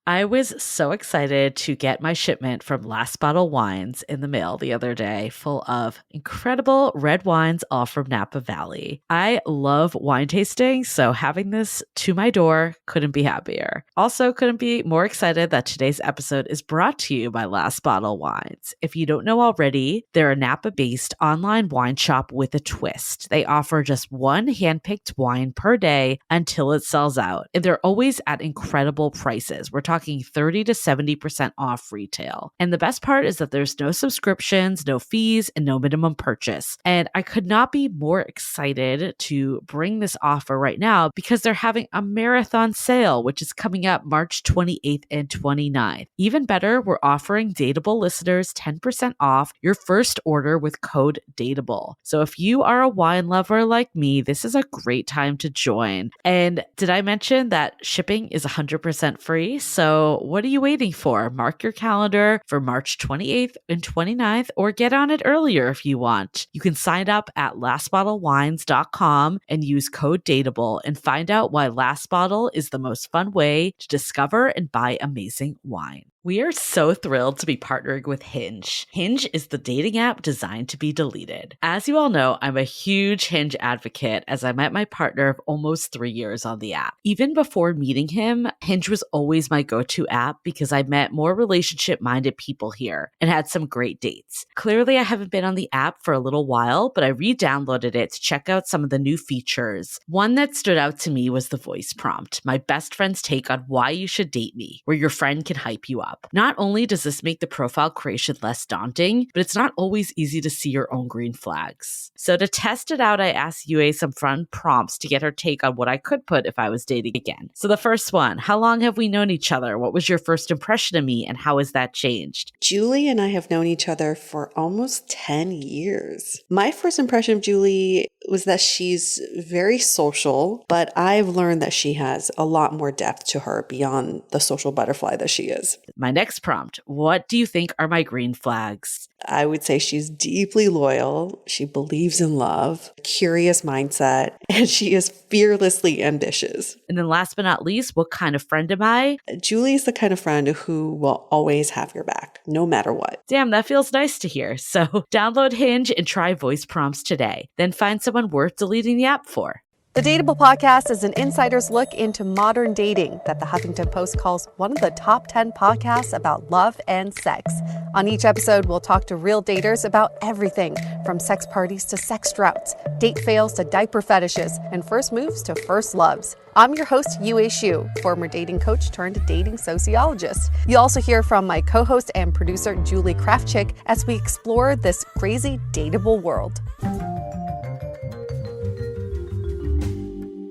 I was so excited to get my shipment from Last Bottle Wines in the mail the other day, full of incredible red wines, all from Napa Valley. I love wine tasting, so having this to my door couldn't be happier. Also, couldn't be more excited that today's episode is brought to you by Last Bottle Wines. If you don't know already, they're a Napa-based online wine shop with a twist. They offer just one handpicked wine per day until it sells out, and they're always at incredible prices. We're talking 30 to 70% off retail. And the best part is that there's no subscriptions, no fees, and no minimum purchase. And I could not be more excited to bring this offer right now because they're having a marathon sale, which is coming up March 28th and 29th. Even better, we're offering Dateable listeners 10% off your first order with code DATEABLE. So if you are a wine lover like me, this is a great time to join. And did I mention that shipping is 100% free? So what are you waiting for? Mark your calendar for March 28th and 29th, or get on it earlier if you want. You can sign up at lastbottlewines.com and use code DATEABLE and find out why Last Bottle is the most fun way to discover and buy amazing wine. We are so thrilled to be partnering with Hinge. Hinge is the dating app designed to be deleted. As you all know, I'm a huge Hinge advocate as I met my partner of almost 3 years on the app. Even before meeting him, Hinge was always my go-to app because I met more relationship-minded people here and had some great dates. Clearly, I haven't been on the app for a little while, but I re-downloaded it to check out some of the new features. One that stood out to me was the voice prompt, my best friend's take on why you should date me, where your friend can hype you up. Not only does this make the profile creation less daunting, but it's not always easy to see your own green flags. So to test it out, I asked Yue some fun prompts to get her take on what I could put if I was dating again. So the first one, how long have we known each other? What was your first impression of me and how has that changed? Julie and I have known each other for almost 10 years. My first impression of Julie was that she's very social, but I've learned that she has a lot more depth to her beyond the social butterfly that she is. My next prompt, what do you think are my green flags? I would say she's deeply loyal. She believes in love, curious mindset, and she is fearlessly ambitious. And then last but not least, what kind of friend am I? Julie is the kind of friend who will always have your back, no matter what. Damn, that feels nice to hear. So download Hinge and try voice prompts today. Then find someone worth deleting the app for. The Dateable podcast is an insider's look into modern dating that the Huffington Post calls one of the top 10 podcasts about love and sex. On each episode, we'll talk to real daters about everything from sex parties to sex droughts, date fails to diaper fetishes, and first moves to first loves. I'm your host, Yue Xu, former dating coach turned dating sociologist. You'll also hear from my co-host and producer, Julie Krafchick, as we explore this crazy dateable world.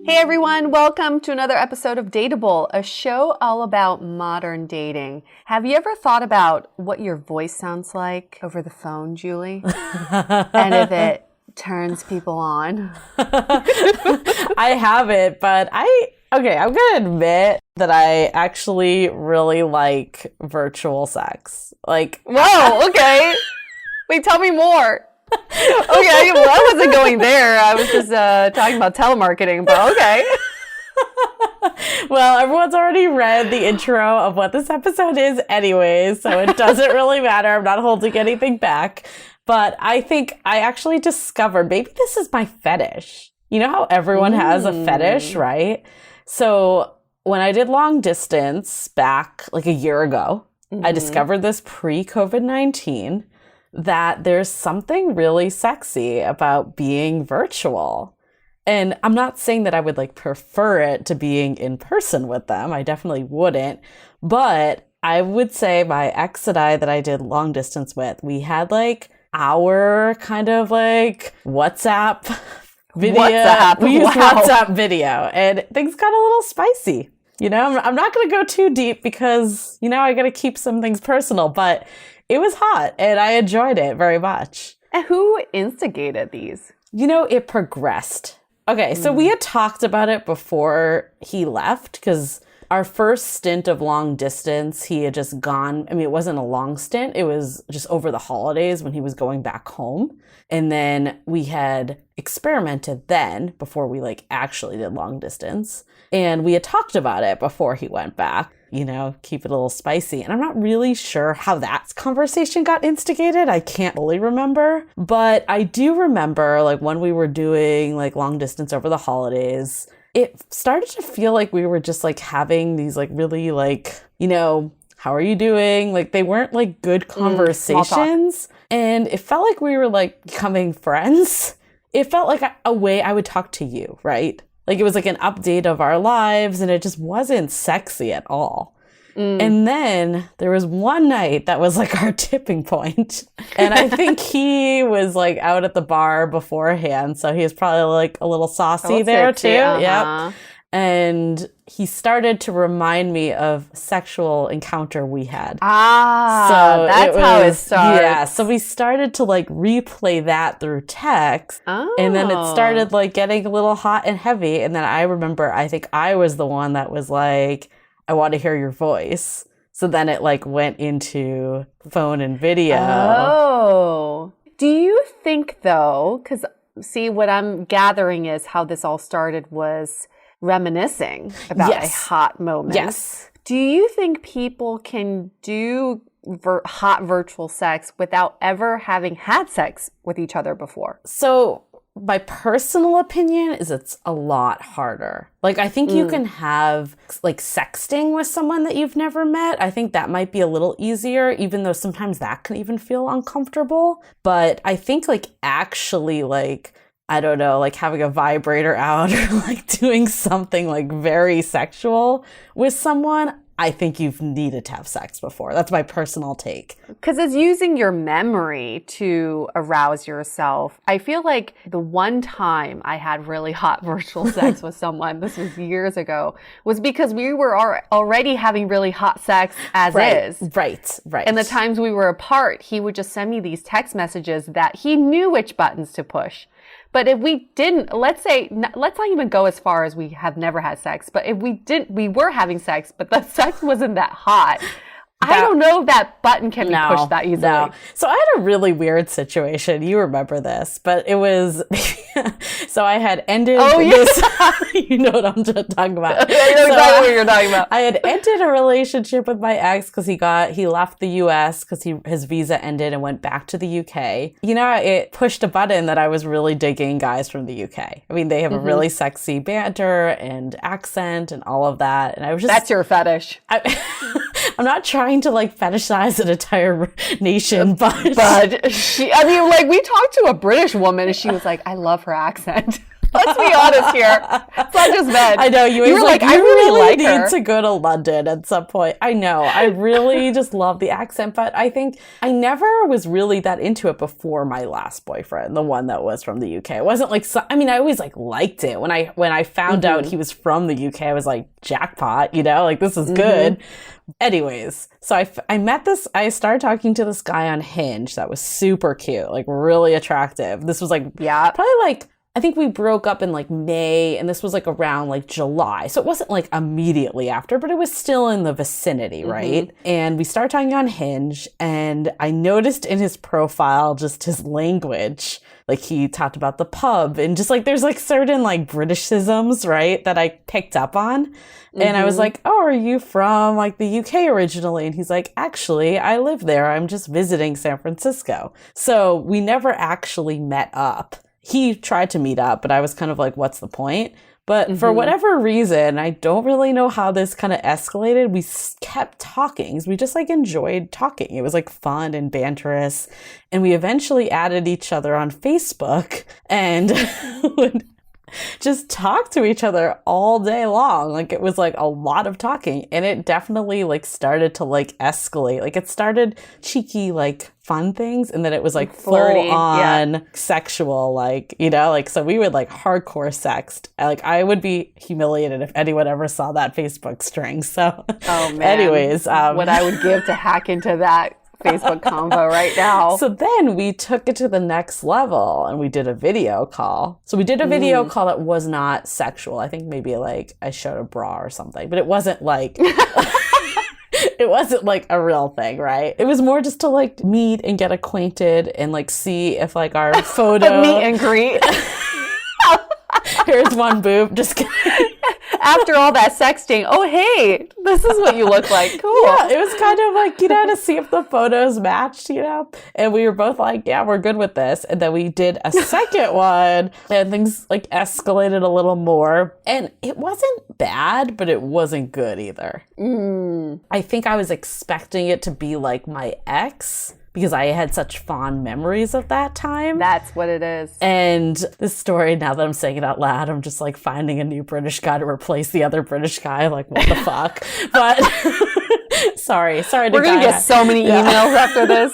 Hey everyone, welcome to another episode of Dateable, a show all about modern dating. Have you ever thought about what your voice sounds like over the phone, Julie? And if it turns people on? I haven't, but I'm going to admit that I actually really like virtual sex. Like, whoa, okay. Wait, tell me more. Okay, well, I wasn't going there. I was just talking about telemarketing, but okay. Well, everyone's already read the intro of what this episode is anyway, so it doesn't really matter. I'm not holding anything back. But I think I actually discovered maybe this is my fetish. You know how everyone has a fetish, right? So when I did long distance back like a year ago, I discovered this pre-COVID-19 that there's something really sexy about being virtual. And I'm not saying that I would like prefer it to being in person with them. I definitely wouldn't. But I would say my ex and I that I did long distance with, we had like our kind of like WhatsApp video. We used WhatsApp video and things got a little spicy. You know, I'm not going to go too deep because, you know, I got to keep some things personal, but it was hot and I enjoyed it very much. And who instigated these? You know, it progressed. Okay, so we had talked about it before he left because our first stint of long distance, he had just gone. I mean, it wasn't a long stint. It was just over the holidays when he was going back home. And then we had experimented then before we like actually did long distance. And we had talked about it before he went back. keep it a little spicy. And I'm not really sure how that conversation got instigated. I can't really remember. But I do remember like when we were doing like long distance over the holidays, it started to feel like we were just like having these like really like, how are you doing? Like they weren't like good conversations. And it felt like we were like becoming friends. It felt like a way I would talk to you, right? Like it was like an update of our lives and it just wasn't sexy at all. And then there was one night that was like our tipping point. And I think he was like out at the bar beforehand. So he was probably like a little saucy there too. Yep. And he started to remind me of sexual encounter we had. So that's how it starts. Yeah. So we started to like replay that through text. And then it started like getting a little hot and heavy. And then I remember, I think I was the one that was like, I want to hear your voice. So then it like went into phone and video. Oh. Do you think though, because see what I'm gathering is how this all started was reminiscing about a hot moment. Yes. Do you think people can do hot virtual sex without ever having had sex with each other before? So my personal opinion is it's a lot harder. Like, I think you can have like sexting with someone that you've never met. I think that might be a little easier, even though sometimes that can even feel uncomfortable. But I think like actually like, I don't know, like having a vibrator out or like doing something like very sexual with someone, I think you've needed to have sex before. That's my personal take. Because it's using your memory to arouse yourself. I feel like the one time I had really hot virtual sex with someone, this was years ago, was because we were already having really hot sex as is. Right. And the times we were apart, he would just send me these text messages that he knew which buttons to push. But if we didn't, let's not even go as far as we have never had sex, but if we were having sex, but the sex wasn't that hot, I don't know if that button can be pushed that easily. No. So I had a really weird situation. You remember this, but it was, so I had ended this, you know what I'm talking about. I know exactly what you're talking about. I had ended a relationship with my ex because he left the US because his visa ended and went back to the UK. It pushed a button that I was really digging guys from the UK. I mean, they have a really sexy banter and accent and all of that. And I was just... That's your fetish. I'm not trying to like fetishize an entire nation, but we talked to a British woman and she was like, I love her accent. Let's be honest here. It's not just men. I know. You were like, I really like need her. to go to London at some point. I know. I really just love the accent, but I think I never was really that into it before my last boyfriend, the one that was from the UK. It wasn't like, I always like liked it. When I found out he was from the UK, I was like, jackpot, like this is good. Anyways, so I started talking to this guy on Hinge that was super cute, like really attractive. This was like, probably like, I think we broke up in like May and this was like around like July. So it wasn't like immediately after, but it was still in the vicinity, right? And we started talking on Hinge and I noticed in his profile just his language. Like he talked about the pub and just like there's like certain like Britishisms, right, that I picked up on. And I was like, oh, are you from like the UK originally? And he's like, actually, I live there. I'm just visiting San Francisco. So we never actually met up. He tried to meet up, but I was kind of like, what's the point? But for whatever reason, I don't really know how this kind of escalated. We kept talking. We just like enjoyed talking. It was like fun and banterous. And we eventually added each other on Facebook and would just talk to each other all day long. Like it was like a lot of talking and it definitely like started to like escalate. Like it started cheeky, like fun things. And then it was like flirty, full on sexual, like, like, so we would like hardcore sext. Like I would be humiliated if anyone ever saw that Facebook string. So anyways, what I would give to hack into that Facebook convo right now. So then we took it to the next level and we did a video call. So we did a video call that was not sexual. I think maybe like I showed a bra or something, but it wasn't like it wasn't like a real thing, right? It was more just to like meet and get acquainted and like see if like our photo meet and greet. Here's one boob. Just kidding. After all that sexting, oh, hey, this is what you look like. Cool. Yeah, it was kind of like, to see if the photos matched, and we were both like, yeah, we're good with this. And then we did a second one and things like escalated a little more, and it wasn't bad, but it wasn't good either. I think I was expecting it to be like my ex, because I had such fond memories of that time. That's what it is. And this story, now that I'm saying it out loud, I'm just like finding a new British guy to replace the other British guy. Like, what the fuck? But sorry. We're going to get so many emails after this.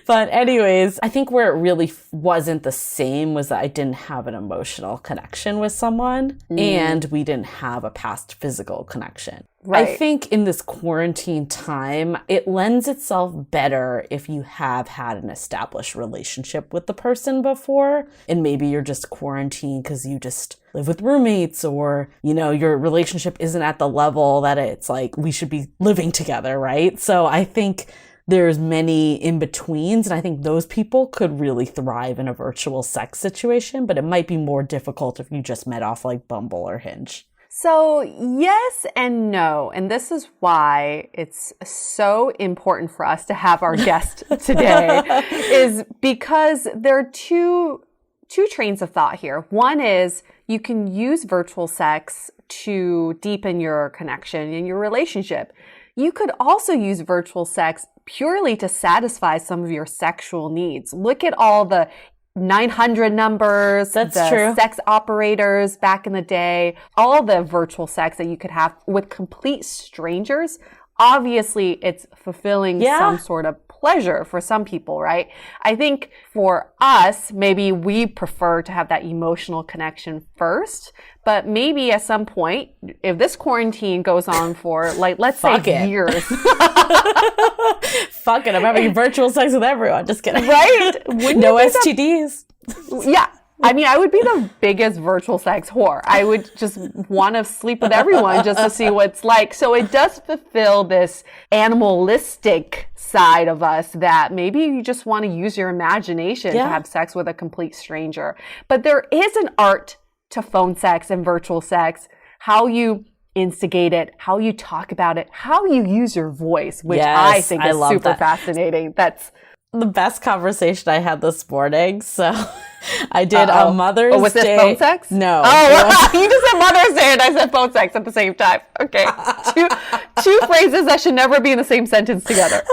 But anyways, I think where it really wasn't the same was that I didn't have an emotional connection with someone and we didn't have a past physical connection. Right. I think in this quarantine time, it lends itself better if you have had an established relationship with the person before, and maybe you're just quarantined because you just live with roommates, or, your relationship isn't at the level that it's like we should be living together, right? So I think there's many in-betweens, and I think those people could really thrive in a virtual sex situation, but it might be more difficult if you just met off like Bumble or Hinge. So yes and no. And this is why it's so important for us to have our guest today, is because there are two trains of thought here. One is you can use virtual sex to deepen your connection in your relationship. You could also use virtual sex purely to satisfy some of your sexual needs. Look at all the 900 numbers, That's the true. sex operators back in the day, all the virtual sex that you could have with complete strangers. Obviously, it's fulfilling some sort of pleasure for some people, right? I think for us, maybe we prefer to have that emotional connection first, but maybe at some point, if this quarantine goes on for let's say years. Fuck it, I'm having virtual sex with everyone. Just kidding. Right? No STDs. Yeah. I mean, I would be the biggest virtual sex whore. I would just want to sleep with everyone just to see what it's like. So it does fulfill this animalistic side of us that maybe you just want to use your imagination to have sex with a complete stranger. But there is an art to phone sex and virtual sex, how you instigate it, how you talk about it, how you use your voice, which I think is super fascinating. That's the best conversation I had this morning. So I did a Mother's Day. Was this phone sex? No. Oh, you just said Mother's Day and I said phone sex at the same time. Okay. Two phrases that should never be in the same sentence together.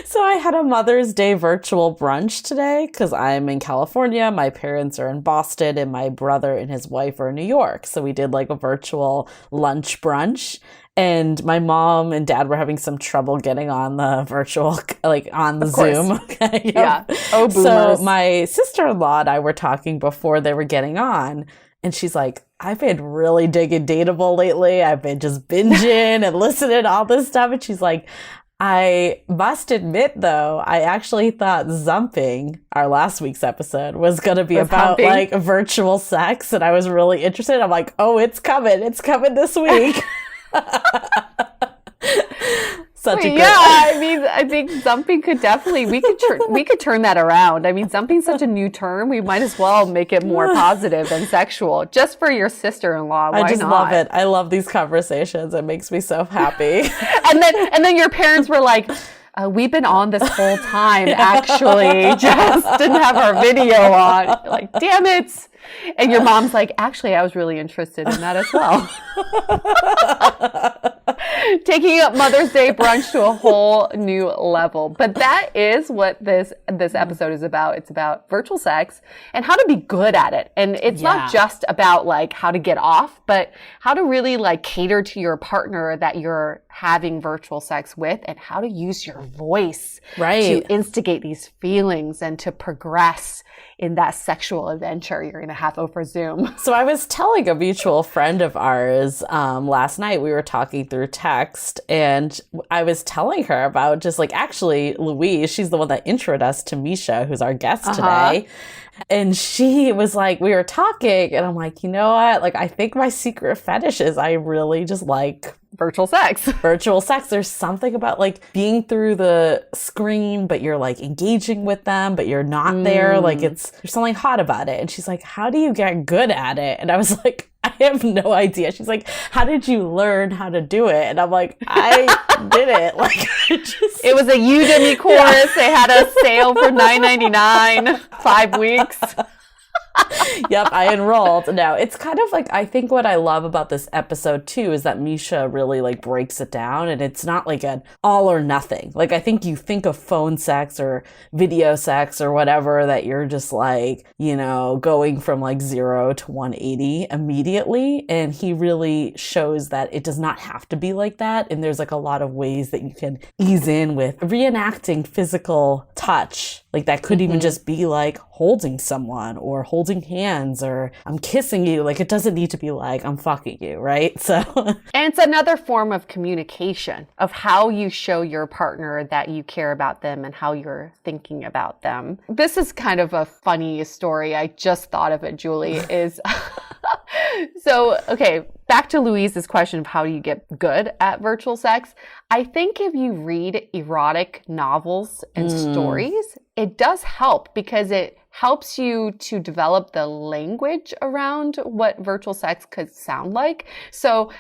So I had a Mother's Day virtual brunch today because I'm in California. My parents are in Boston and my brother and his wife are in New York. So we did like a virtual lunch brunch. And my mom and dad were having some trouble getting on the virtual, like on the Zoom. Okay, yeah. Oh, boomers. So my sister-in-law and I were talking before they were getting on. And she's like, I've been really digging Dateable lately. I've been just binging and listening to all this stuff. And she's like, I must admit, though, I actually thought Zumping, our last week's episode, was going to be about like virtual sex. And I was really interested. I'm like, oh, it's coming. It's coming this week. I mean, I think Zumping could definitely, we could turn that around. I mean, Zumping's such a new term. We might as well make it more positive than sexual, just for your sister-in-law. Why I just not? love it. I love these conversations. It makes me so happy. and then your parents were like, we've been on this whole time, actually, just didn't have our video on. You're like, damn it. And your mom's like, actually, I was really interested in that as well. Taking up Mother's Day brunch to a whole new level. But that is what this episode is about. It's about virtual sex and how to be good at it. And it's not just about like how to get off, but how to really like cater to your partner that you're having virtual sex with, and how to use your voice to instigate these feelings and to progress in that sexual adventure you're going to have over Zoom. So I was telling a mutual friend of ours last night, we were talking through text, and I was telling her about just like, actually, Louise, she's the one that introed us to Mischa, who's our guest today. And she was like, we were talking, and I'm like, you know what? Like, I think my secret fetish is I really just like virtual sex. Virtual sex. There's something about like being through the screen, but you're like engaging with them, but you're not there. Like there's something hot about it. And she's like, how do you get good at it? And I was like, I have no idea. She's like, how did you learn how to do it? And I'm like, I did it. Like, it was a Udemy course. Yeah. They had a sale for $9.99, 5 weeks. Yep, I enrolled. No, it's kind of like, I think what I love about this episode too is that Mischa really like breaks it down, and it's not like an all or nothing. Like, I think you think of phone sex or video sex or whatever, that you're just like, you know, going from like 0 to 180 immediately. And he really shows that it does not have to be like that. And there's like a lot of ways that you can ease in with reenacting physical touch. Like, that could even just be like holding someone or holding hands or I'm kissing you. Like, it doesn't need to be like I'm fucking you, right? So, and it's another form of communication of how you show your partner that you care about them and how you're thinking about them. This is kind of a funny story. I just thought of it, Julie, is so, okay, back to Louise's question of how do you get good at virtual sex. I think if you read erotic novels and stories, it does help because it helps you to develop the language around what virtual sex could sound like. So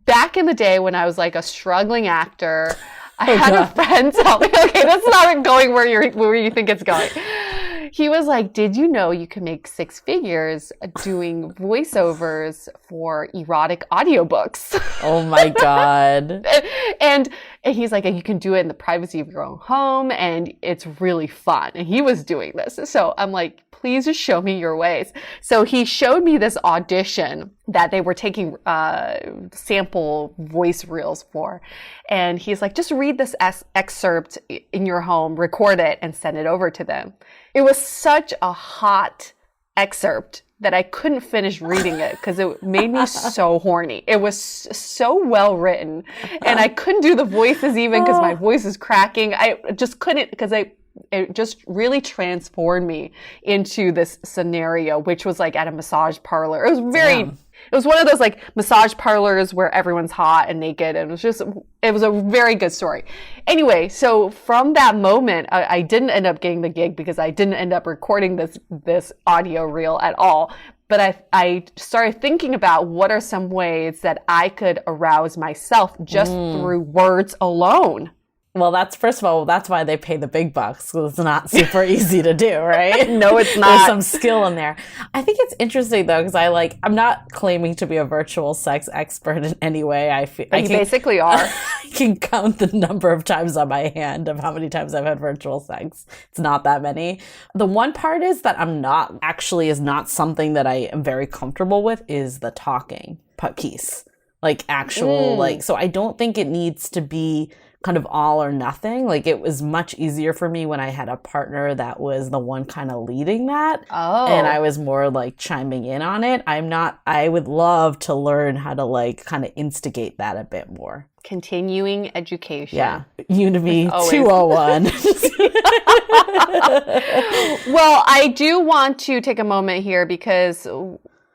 back in the day when I was like a struggling actor, I had a friend tell me, okay, that's not going where you think it's going. He was like, did you know you can make 6 figures doing voiceovers for erotic audiobooks? Oh my God. And he's like, you can do it in the privacy of your own home, and it's really fun. And he was doing this. So I'm like, please just show me your ways. So he showed me this audition that they were taking sample voice reels for. And he's like, just read this excerpt in your home, record it, and send it over to them. It was such a hot excerpt that I couldn't finish reading it because it made me so horny. It was so well written, and I couldn't do the voices even because my voice is cracking. I just couldn't because it just really transformed me into this scenario, which was like at a massage parlor. It was it was one of those like massage parlors where everyone's hot and naked. And it was a very good story. Anyway, so from that moment, I didn't end up getting the gig because I didn't end up recording this audio reel at all. But I started thinking about what are some ways that I could arouse myself just through words alone. Well, first of all, that's why they pay the big bucks, because it's not super easy to do, right? No, it's not. There's some skill in there. I think it's interesting, though, because I'm not claiming to be a virtual sex expert in any way. You basically are. I can count the number of times on my hand of how many times I've had virtual sex. It's not that many. The one part is that is not something that I am very comfortable with is the talking piece. Like actual, so I don't think it needs to be kind of all or nothing. Like, it was much easier for me when I had a partner that was the one kind of leading that. Oh. And I was more like chiming in on it. I would love to learn how to like kind of instigate that a bit more. Continuing education. Yeah. Udemy 201. Well, I do want to take a moment here because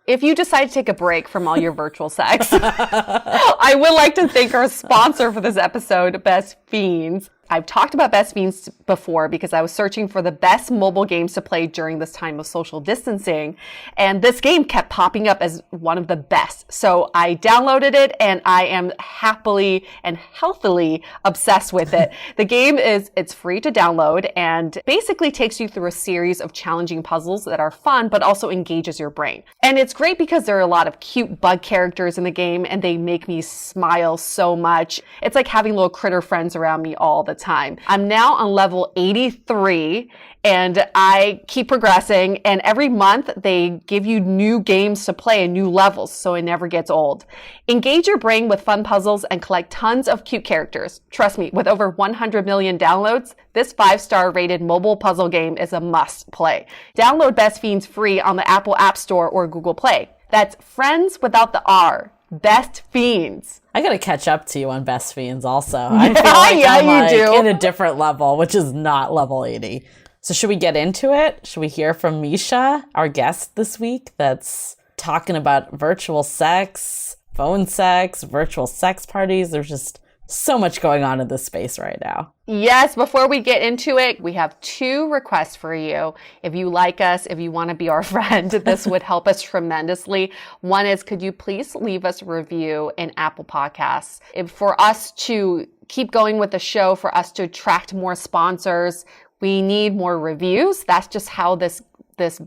if you decide to take a break from all your virtual sex, I would like to thank our sponsor for this episode, Best Fiends. I've talked about Best Fiends before because I was searching for the best mobile games to play during this time of social distancing. And this game kept popping up as one of the best. So I downloaded it and I am happily and healthily obsessed with it. The game it's free to download and basically takes you through a series of challenging puzzles that are fun, but also engages your brain. And it's great because there are a lot of cute bug characters in the game and they make me smile so much. It's like having little critter friends around me all the time. I'm now on level 83 and I keep progressing, and every month they give you new games to play and new levels, so it never gets old. Engage your brain with fun puzzles and collect tons of cute characters. Trust me, with over 100 million downloads, this 5-star rated mobile puzzle game is a must play. Download Best Fiends free on the Apple App Store or Google Play. That's friends without the R. Best Fiends. I gotta catch up to you on Best Fiends also. I feel like I'm in a different level, which is not level 80. So should we get into it? Should we hear from Mischa, our guest this week, that's talking about virtual sex, phone sex, virtual sex parties. There's just so much going on in this space right now. Yes, before we get into it, we have 2 requests for you. If you like us, if you want to be our friend, this would help us tremendously. One is, could you please leave us a review in Apple Podcasts? For us to keep going with the show, for us to attract more sponsors, we need more reviews. That's just how this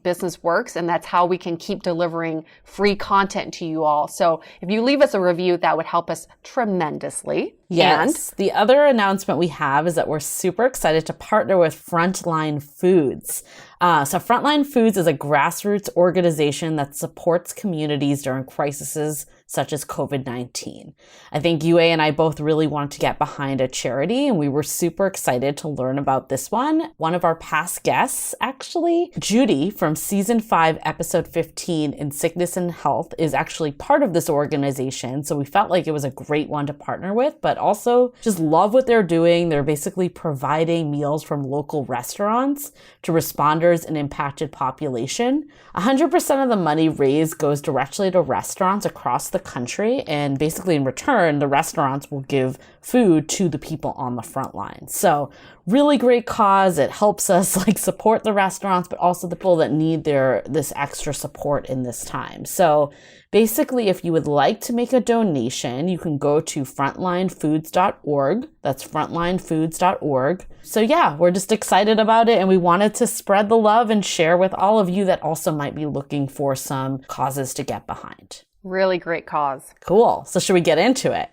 business works, and that's how we can keep delivering free content to you all. So if you leave us a review, that would help us tremendously. Yes. And the other announcement we have is that we're super excited to partner with Frontline Foods. So Frontline Foods is a grassroots organization that supports communities during crises such as COVID-19. I think Yue and I both really wanted to get behind a charity, and we were super excited to learn about this one. One of our past guests, actually, Judy from season 5, episode 15 in Sickness and Health, is actually part of this organization. So we felt like it was a great one to partner with, but also just love what they're doing. They're basically providing meals from local restaurants to responders and impacted population. 100% of the money raised goes directly to restaurants across the country, and basically in return, the restaurants will give food to the people on the front line. So really great cause. It helps us support the restaurants, but also the people that need this extra support in this time. So basically, if you would like to make a donation, you can go to frontlinefoods.org. That's frontlinefoods.org. So yeah, we're just excited about it, and we wanted to spread the love and share with all of you that also might be looking for some causes to get behind. Really great cause. Cool. So should we get into it?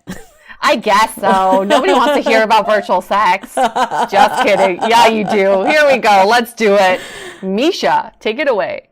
I guess so. Nobody wants to hear about virtual sex. Just kidding. Yeah, you do. Here we go. Let's do it. Mischa, take it away.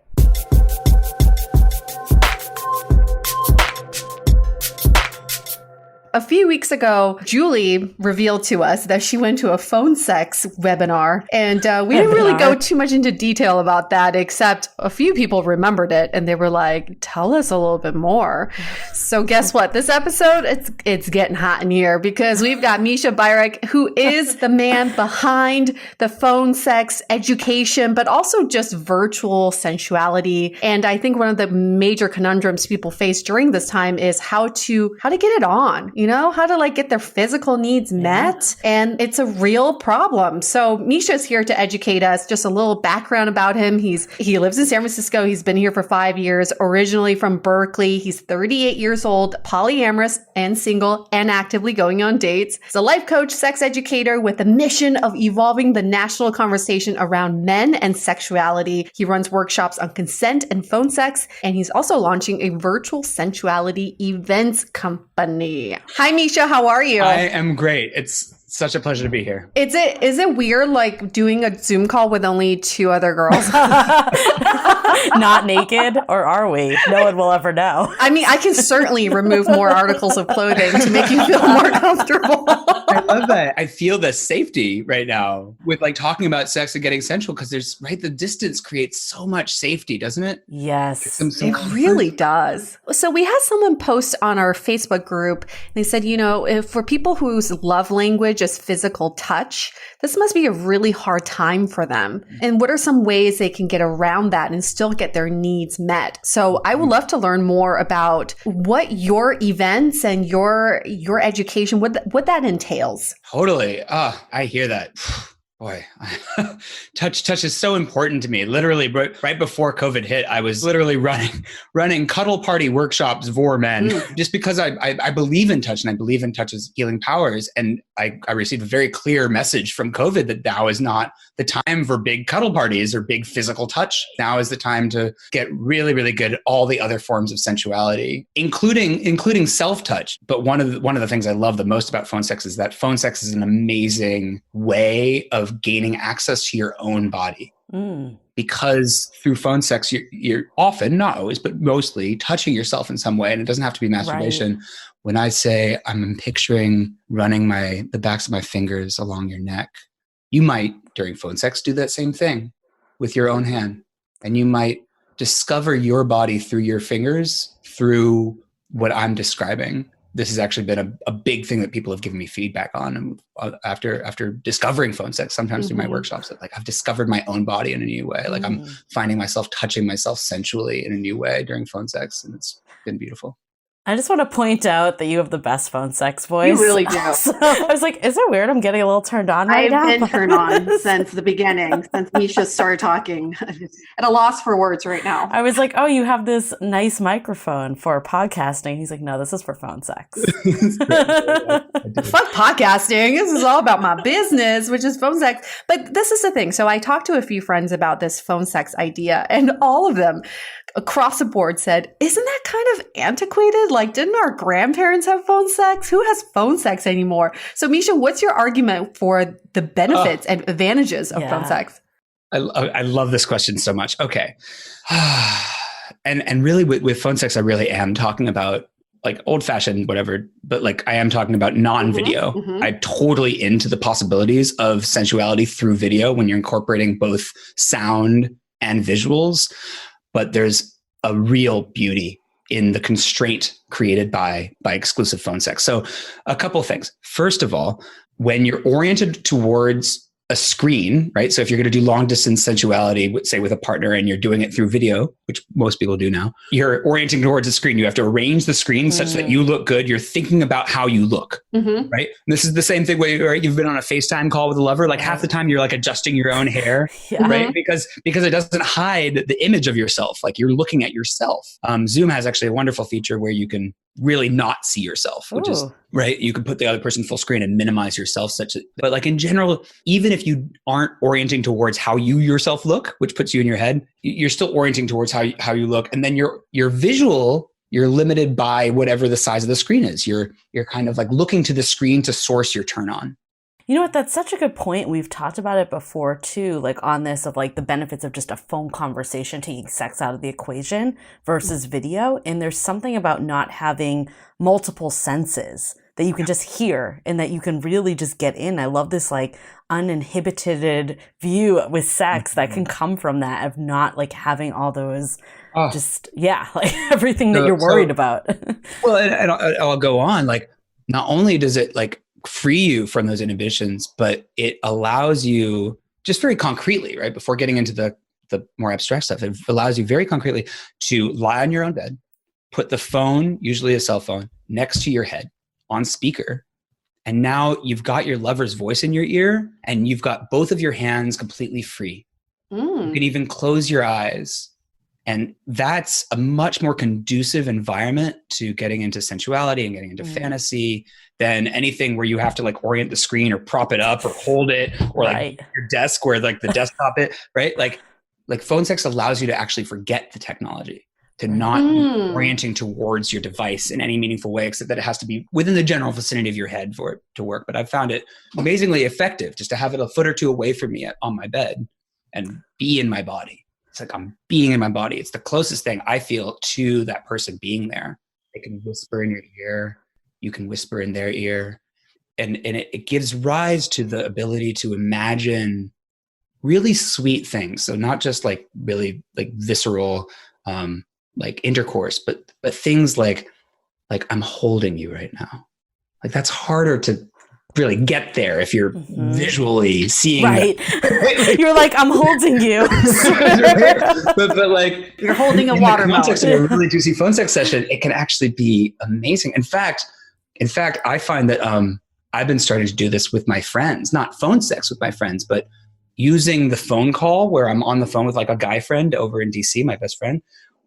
A few weeks ago, Julie revealed to us that she went to a phone sex webinar, and we didn't really go too much into detail about that, except a few people remembered it, and they were like, tell us a little bit more. So guess what? This episode, it's getting hot in here, because we've got Mischa Byruck, who is the man behind the phone sex education, but also just virtual sensuality. And I think one of the major conundrums people face during this time is how to get it on. How to get their physical needs met. And it's a real problem. So Mischa's here to educate us. Just a little background about him. He lives in San Francisco. He's been here for 5 years, originally from Berkeley. He's 38 years old, polyamorous and single, and actively going on dates. He's a life coach, sex educator with the mission of evolving the national conversation around men and sexuality. He runs workshops on consent and phone sex, and he's also launching a virtual sensuality events company. Hi, Mischa. How are you? I am great. It's such a pleasure to be here. Is it weird doing a Zoom call with only 2 other girls? Not naked, or are we? No one will ever know. I mean, I can certainly remove more articles of clothing to make you feel more comfortable. I love that. I feel the safety right now with talking about sex and getting sensual, because the distance creates so much safety, doesn't it? Yes. It really does. So we had someone post on our Facebook group. They said, if for people whose love language is physical touch, this must be a really hard time for them. And what are some ways they can get around that and still get their needs met? So I would love to learn more about what your events and your education, what that entails. Totally. I hear that. Boy, touch is so important to me. Literally, right before COVID hit, I was literally running cuddle party workshops for men, just because I believe in touch, and I believe in touch's healing powers. And I received a very clear message from COVID that now is not the time for big cuddle parties or big physical touch. Now is the time to get really, really good at all the other forms of sensuality, including self-touch. But one of the things I love the most about phone sex is that phone sex is an amazing way of gaining access to your own body. Because through phone sex, you're often, not always, but mostly touching yourself in some way. And it doesn't have to be masturbation. Right. When I say I'm picturing running the backs of my fingers along your neck, you might, during phone sex, do that same thing with your own hand. And you might discover your body through your fingers, through what I'm describing. This has actually been a big thing that people have given me feedback on after discovering phone sex, sometimes through my workshops, that I've discovered my own body in a new way. I'm finding myself touching myself sensually in a new way during phone sex, and it's been beautiful. I just want to point out that you have the best phone sex voice. You really do. So I was like, is it weird? I'm getting a little turned on right now. I've been turned on since the beginning, since Mischa started talking. At a loss for words right now. I was like, oh, you have this nice microphone for podcasting. He's like, no, this is for phone sex. Fuck podcasting. This is all about my business, which is phone sex. But this is the thing. So I talked to a few friends about this phone sex idea, and all of them across the board said, isn't that kind of antiquated? Like, didn't our grandparents have phone sex? Who has phone sex anymore? So Mischa, what's your argument for the benefits and advantages of phone sex? I love this question so much. Okay. and really with phone sex, I really am talking about like old fashioned, whatever, but like I am talking about non-video. I'm totally into the possibilities of sensuality through video when you're incorporating both sound and visuals. But there's a real beauty in the constraint created by exclusive phone sex. So a couple of things. First of all, when you're oriented towards a screen, right? So if you're going to do long distance sensuality, say with a partner, and you're doing it through video, which most people do now, you're orienting towards a screen. You have to arrange the screen such that you look good. You're thinking about how you look, right? And this is the same thing where right? You've been on a FaceTime call with a lover. Like half the time you're like adjusting your own hair, right? Because it doesn't hide the image of yourself. Like you're looking at yourself. Zoom has actually a wonderful feature where you can really not see yourself, which is right. You can put the other person full screen and minimize yourself such that, but like in general, even if you aren't orienting towards how you yourself look, which puts you in your head, you're still orienting towards how you look. And then your visual, you're limited by whatever the size of the screen is. You're kind of like looking to the screen to source your turn on. You know what? That's such a good point. We've talked about it before too, like on this of like the benefits of just a phone conversation, taking sex out of the equation versus video. And there's something about not having multiple senses that you can just hear and that you can really just get in. I love this like uninhibited view with sex that can come from that of not like having all those like everything that you're worried about. Well, and I'll go on. Like, not only does it like free you from those inhibitions, but it allows you just very concretely, right? Before getting into the more abstract stuff, it allows you very concretely to lie on your own bed, put the phone, usually a cell phone, next to your head on speaker. And now you've got your lover's voice in your ear and you've got both of your hands completely free. You can even close your eyes. And that's a much more conducive environment to getting into sensuality and getting into fantasy than anything where you have to like orient the screen or prop it up or hold it or like your desk where like the desktop it, right? Like phone sex allows you to actually forget the technology, to not be orienting towards your device in any meaningful way, except that it has to be within the general vicinity of your head for it to work. But I've found it amazingly effective just to have it a foot or two away from me on my bed and be in my body. It's like I'm being in my body. It's the closest thing I feel to that person being there. They can whisper in your ear. You can whisper in their ear. And it gives rise to the ability to imagine really sweet things. So not just like really like visceral like intercourse, but things like I'm holding you right now. Like that's harder to really get there if you're visually seeing You're like, I'm holding you. but like you're holding a watermelon. In the context of a really juicy phone sex session, it can actually be amazing. In fact, I find that I've been starting to do this with my friends, not phone sex with my friends, but using the phone call where I'm on the phone with like a guy friend over in DC, my best friend,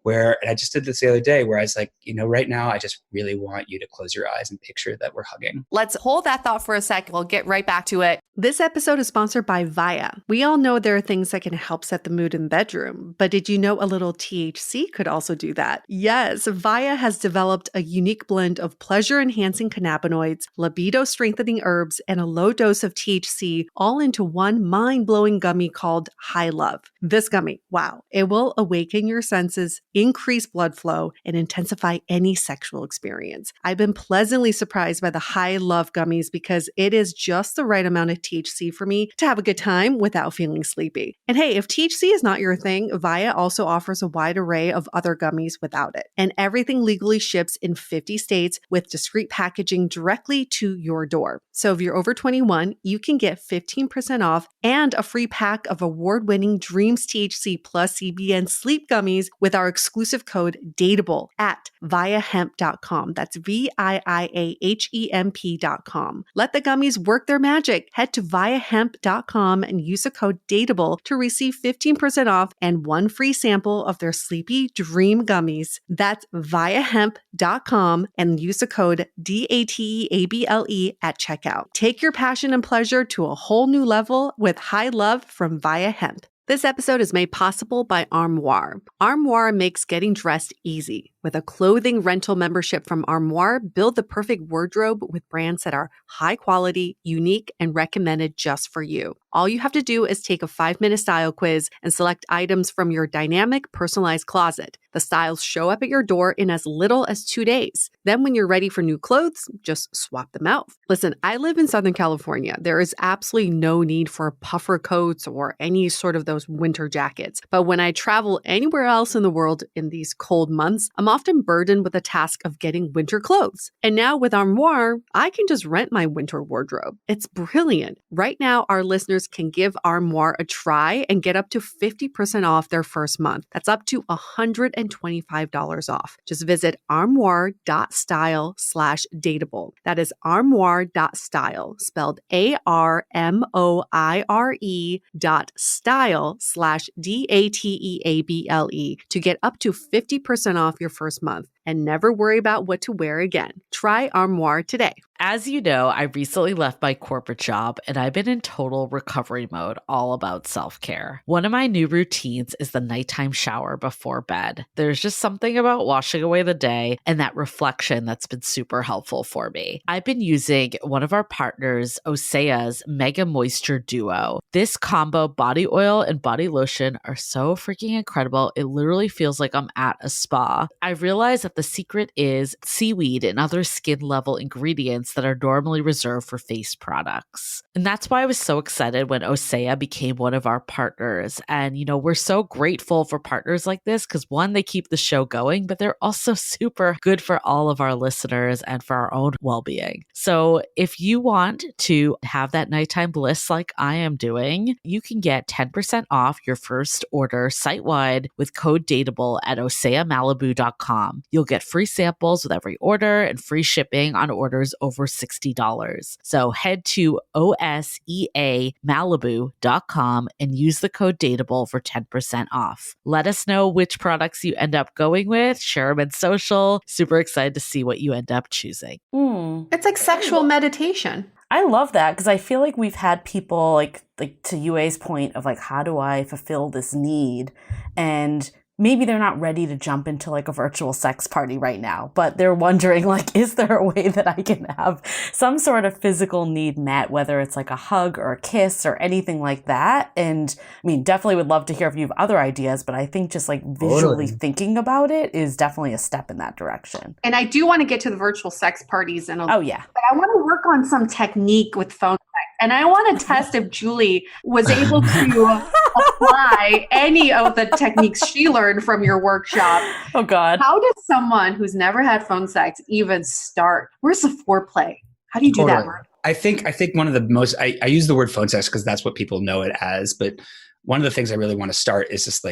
and I just did this the other day where I was like, right now, I just really want you to close your eyes and picture that we're hugging. Let's hold that thought for a sec. We'll get right back to it. This episode is sponsored by Via. We all know there are things that can help set the mood in the bedroom, but did you know a little THC could also do that? Yes, Via has developed a unique blend of pleasure-enhancing cannabinoids, libido-strengthening herbs, and a low dose of THC all into one mind-blowing gummy called High Love. This gummy, wow, it will awaken your senses, increase blood flow, and intensify any sexual experience. I've been pleasantly surprised by the High Love gummies because it is just the right amount of THC for me to have a good time without feeling sleepy. And hey, if THC is not your thing, Via also offers a wide array of other gummies without it. And everything legally ships in 50 states with discreet packaging directly to your door. So if you're over 21, you can get 15% off and a free pack of award-winning Dreams THC plus CBN sleep gummies with our exclusive code DATEABLE at viahemp.com. That's VIIAHEMP.com. Let the gummies work their magic. Head to viahemp.com and use the code DATEABLE to receive 15% off and one free sample of their Sleepy Dream gummies. That's viahemp.com and use the code DATEABLE at checkout. Take your passion and pleasure to a whole new level with high love from Via Hemp. This episode is made possible by Armoire. Armoire makes getting dressed easy. With a clothing rental membership from Armoire, build the perfect wardrobe with brands that are high quality, unique, and recommended just for you. All you have to do is take a 5-minute style quiz and select items from your dynamic, personalized closet. The styles show up at your door in as little as 2 days. Then when you're ready for new clothes, just swap them out. Listen, I live in Southern California. There is absolutely no need for puffer coats or any sort of those winter jackets. But when I travel anywhere else in the world in these cold months, I'm often burdened with the task of getting winter clothes. And now with Armoire, I can just rent my winter wardrobe. It's brilliant. Right now, our listeners can give Armoire a try and get up to 50% off their first month. That's up to $125 off. Just visit armoire.style/dateable. That is armoire.style, spelled ARMOIRE.style/DATEABLE to get up to 50% off your first month and never worry about what to wear again. Try Armoire today. As you know, I recently left my corporate job and I've been in total recovery mode, all about self-care. One of my new routines is the nighttime shower before bed. There's just something about washing away the day and that reflection that's been super helpful for me. I've been using one of our partners, Osea's Mega Moisture Duo. This combo body oil and body lotion are so freaking incredible. It literally feels like I'm at a spa. I realized that the secret is seaweed and other skin level ingredients that are normally reserved for face products. And that's why I was so excited when Osea became one of our partners. And, you know, we're so grateful for partners like this because one, they keep the show going, but they're also super good for all of our listeners and for our own well-being. So if you want to have that nighttime bliss like I am doing, you can get 10% off your first order site-wide with code DATEABLE at oseamalibu.com. You'll get free samples with every order and free shipping on orders over $60. So head to oseamalibu.com and use the code DATEABLE for 10% off. Let us know which products you end up going with. Share them in social. Super excited to see what you end up choosing. It's like sexual meditation. I love that because I feel like we've had people like to UA's point of like, how do I fulfill this need? And maybe they're not ready to jump into like a virtual sex party right now, but they're wondering like, is there a way that I can have some sort of physical need met, whether it's like a hug or a kiss or anything like that? And I mean, definitely would love to hear if you have other ideas, but I think just like visually thinking about it is definitely a step in that direction. And I do want to get to the virtual sex parties and oh yeah, but I want to work on some technique with phone sex. And I want to test if Julie was able to apply any of the techniques she learned from your workshop. Oh God. How does someone who's never had phone sex even start? Where's the foreplay? How do you do that, Mark? I think one of the most, I use the word phone sex because that's what people know it as, but one of the things I really want to start is just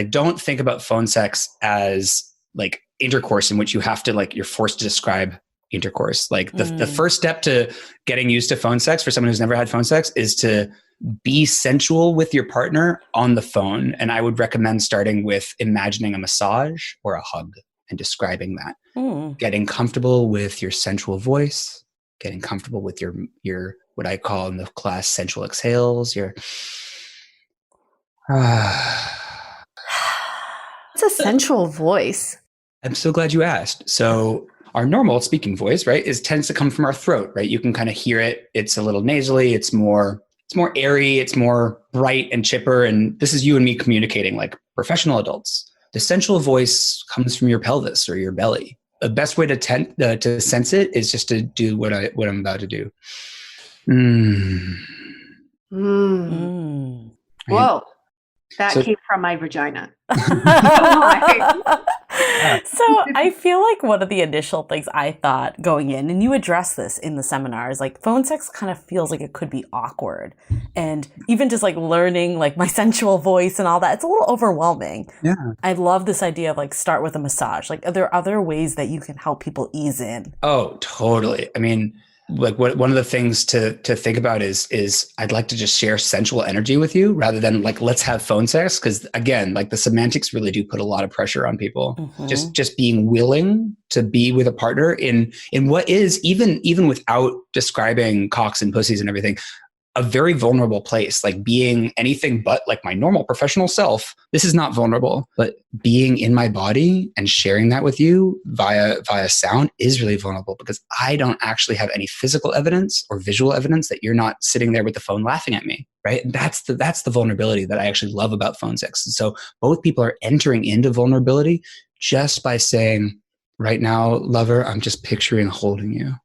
don't think about phone sex as like intercourse in which you have to you're forced to describe intercourse. Like the first step to getting used to phone sex for someone who's never had phone sex is to be sensual with your partner on the phone. And I would recommend starting with imagining a massage or a hug and describing that. Getting comfortable with your sensual voice, getting comfortable with your what I call in the class sensual exhales, It's a sensual voice. I'm so glad you asked. So our normal speaking voice, right, tends to come from our throat, right? You can kind of hear it. It's a little nasally. It's more airy. It's more bright and chipper. And this is you and me communicating like professional adults. The sensual voice comes from your pelvis or your belly. The best way to sense it is just to do what I'm about to do. Whoa. That So- came from my vagina. So I feel like one of the initial things I thought going in, and you address this in the seminars, like phone sex kind of feels like it could be awkward. And even just like learning like my sensual voice and all that, it's a little overwhelming. Yeah. I love this idea of like start with a massage. Like, are there other ways that you can help people ease in? Oh, totally. I mean, like one of the things to think about is I'd like to just share sensual energy with you rather than like, let's have phone sex. Cause again, like the semantics really do put a lot of pressure on people. Mhm. Just being willing to be with a partner in what is even without describing cocks and pussies and everything, a very vulnerable place, like being anything but like my normal professional self. This is not vulnerable, but being in my body and sharing that with you via sound is really vulnerable because I don't actually have any physical evidence or visual evidence that you're not sitting there with the phone laughing at me, right? And that's the vulnerability that I actually love about phone sex. And so both people are entering into vulnerability just by saying, right now, lover, I'm just picturing holding you.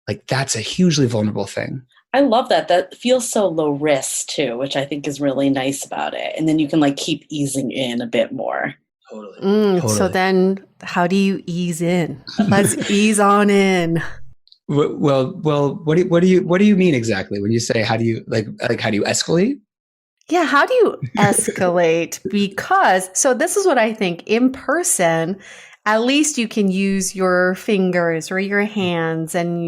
Like that's a hugely vulnerable thing. I love that. That feels so low risk too, which I think is really nice about it. And then you can like keep easing in a bit more. Totally. So then how do you ease in? Let's ease on in. Well, what do you mean exactly when you say how do you how do you escalate? Yeah, how do you escalate? Because, so this is what I think. In person, at least you can use your fingers or your hands and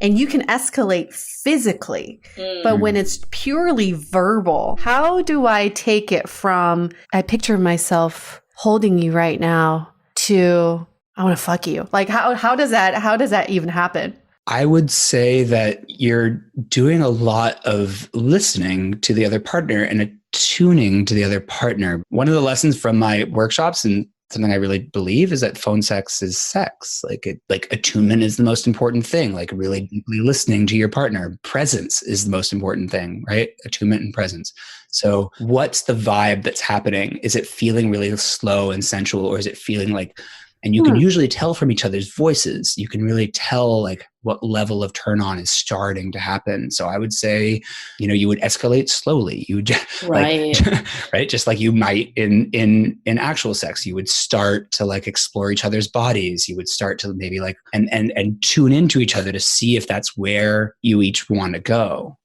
you can escalate physically. But when it's purely verbal, how do I take it from, I picture myself holding you right now to, I want to fuck you. Like how does that even happen? I would say that you're doing a lot of listening to the other partner and attuning to the other partner. One of the lessons from my workshops and something I really believe is that phone sex is sex. Like attunement is the most important thing, like really deeply listening to your partner. Presence is the most important thing, right? Attunement and presence. So what's the vibe that's happening? Is it feeling really slow and sensual, or is it feeling like, and you can usually tell from each other's voices, you can really tell like what level of turn on is starting to happen. So I would say, you would escalate slowly. You would Right. right. Just like you might in actual sex, you would start to like explore each other's bodies. You would start to maybe like, and tune into each other to see if that's where you each want to go,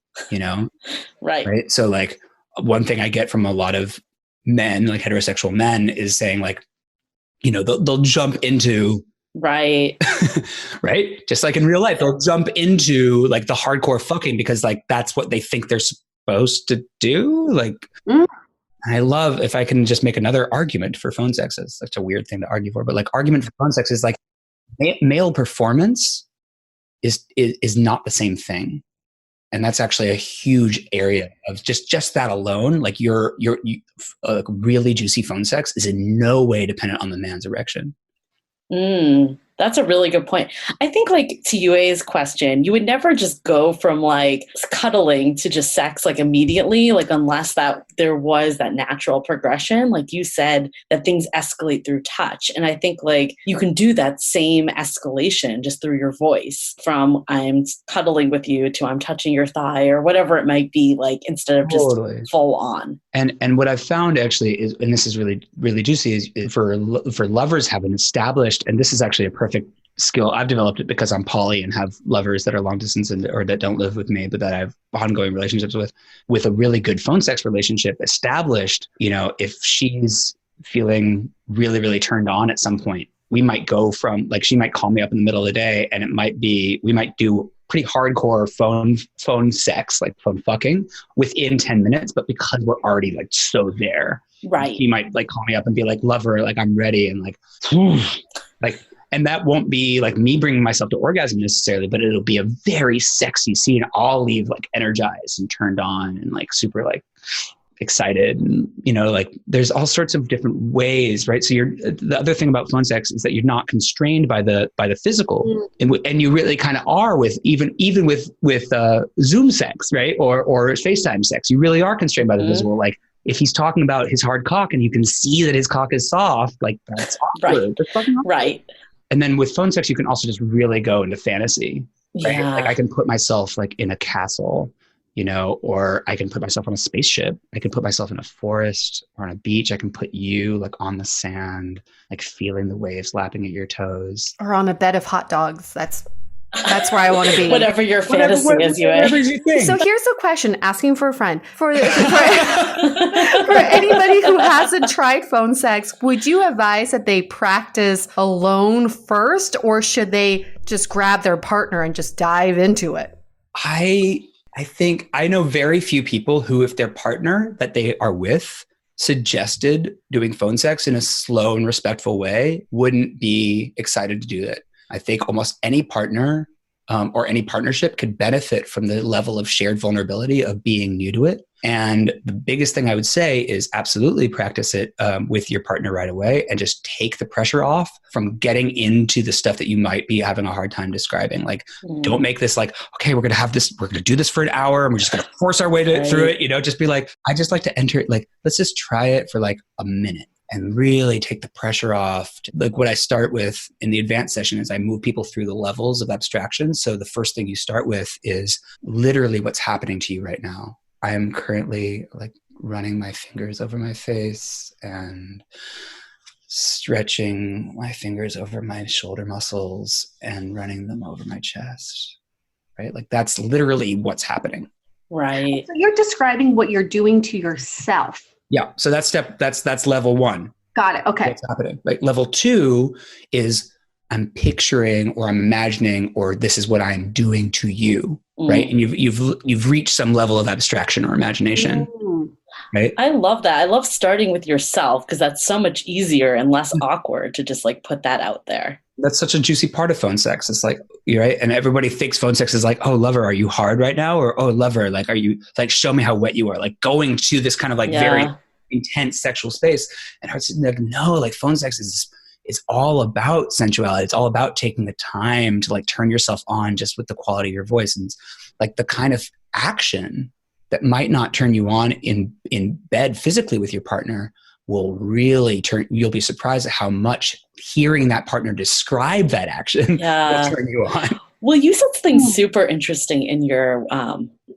Right. Right. So like one thing I get from a lot of men, like heterosexual men, is saying like, they'll jump into, Right. right? Just like in real life, they'll jump into like the hardcore fucking because like that's what they think they're supposed to do. Like, I love, if I can just make another argument for phone sex. It's such a weird thing to argue for, but like argument for phone sex is like male performance is not the same thing. And that's actually a huge area of just that alone. Like your really juicy phone sex is in no way dependent on the man's erection. That's a really good point. I think like to Yue's question, you would never just go from like cuddling to just sex like immediately, like unless that there was that natural progression. Like you said, that things escalate through touch. And I think like you can do that same escalation just through your voice from I'm cuddling with you to I'm touching your thigh or whatever it might be, like instead of just full on. And what I've found actually is, and this is really, really juicy, is for lovers having established, and this is actually a perfect skill. I've developed it because I'm poly and have lovers that are long distance or that don't live with me, but that I have ongoing relationships with a really good phone sex relationship established. If she's feeling really, really turned on at some point, we might go from like, she might call me up in the middle of the day and we might do pretty hardcore phone sex, like phone fucking within 10 minutes, but because we're already like so there, right? He might like call me up and be like, lover, like I'm ready. And like, like, and that won't be like me bringing myself to orgasm necessarily, but it'll be a very sexy scene. I'll leave like energized and turned on and like super like excited. And, like there's all sorts of different ways, right? So the other thing about phone sex is that you're not constrained by the physical, and you really kind of are with even with Zoom sex, right? Or FaceTime sex. You really are constrained by the physical. Like if he's talking about his hard cock and you can see that his cock is soft, like that's awkward. Right. And then with phone sex, you can also just really go into fantasy, right? Yeah. Like I can put myself like in a castle or I can put myself on a spaceship. I can put myself in a forest or on a beach. I can put you like on the sand, like feeling the waves lapping at your toes. Or on a bed of hot dogs. That's where I want to be. Whatever your fantasy is, you think. So here's a question, asking for a friend. For anybody who hasn't tried phone sex, would you advise that they practice alone first, or should they just grab their partner and just dive into it? I think I know very few people who, if their partner that they are with suggested doing phone sex in a slow and respectful way, wouldn't be excited to do that. I think almost any partner or any partnership could benefit from the level of shared vulnerability of being new to it. And the biggest thing I would say is absolutely practice it with your partner right away, and just take the pressure off from getting into the stuff that you might be having a hard time describing. Like, don't make this like, okay, we're going to do this for an hour and we're just going to force our way through it. Just be like, I just like to enter it. Like, let's just try it for like a minute and really take the pressure off. Like what I start with in the advanced session is I move people through the levels of abstraction. So the first thing you start with is literally what's happening to you right now. I am currently like running my fingers over my face and stretching my fingers over my shoulder muscles and running them over my chest, right? Like that's literally what's happening. Right. So you're describing what you're doing to yourself. Yeah. So that's level one. Got it. Okay. What's happening. Like level two is I'm picturing or I'm imagining, or this is what I'm doing to you. Right. And you've reached some level of abstraction or imagination. Right. I love that. I love starting with yourself because that's so much easier and less awkward to just like put that out there. That's such a juicy part of phone sex. It's like, you're right. And everybody thinks phone sex is like, oh, lover, are you hard right now? Or, oh, lover, like, are you like, show me how wet you are? Like going to this kind of like very intense sexual space. And I was like, no, like phone sex is all about sensuality. It's all about taking the time to like turn yourself on just with the quality of your voice. And like the kind of action that might not turn you on in bed physically with your partner will really you'll be surprised at how much hearing that partner describe that action will turn you on. Well, you said something super interesting in your,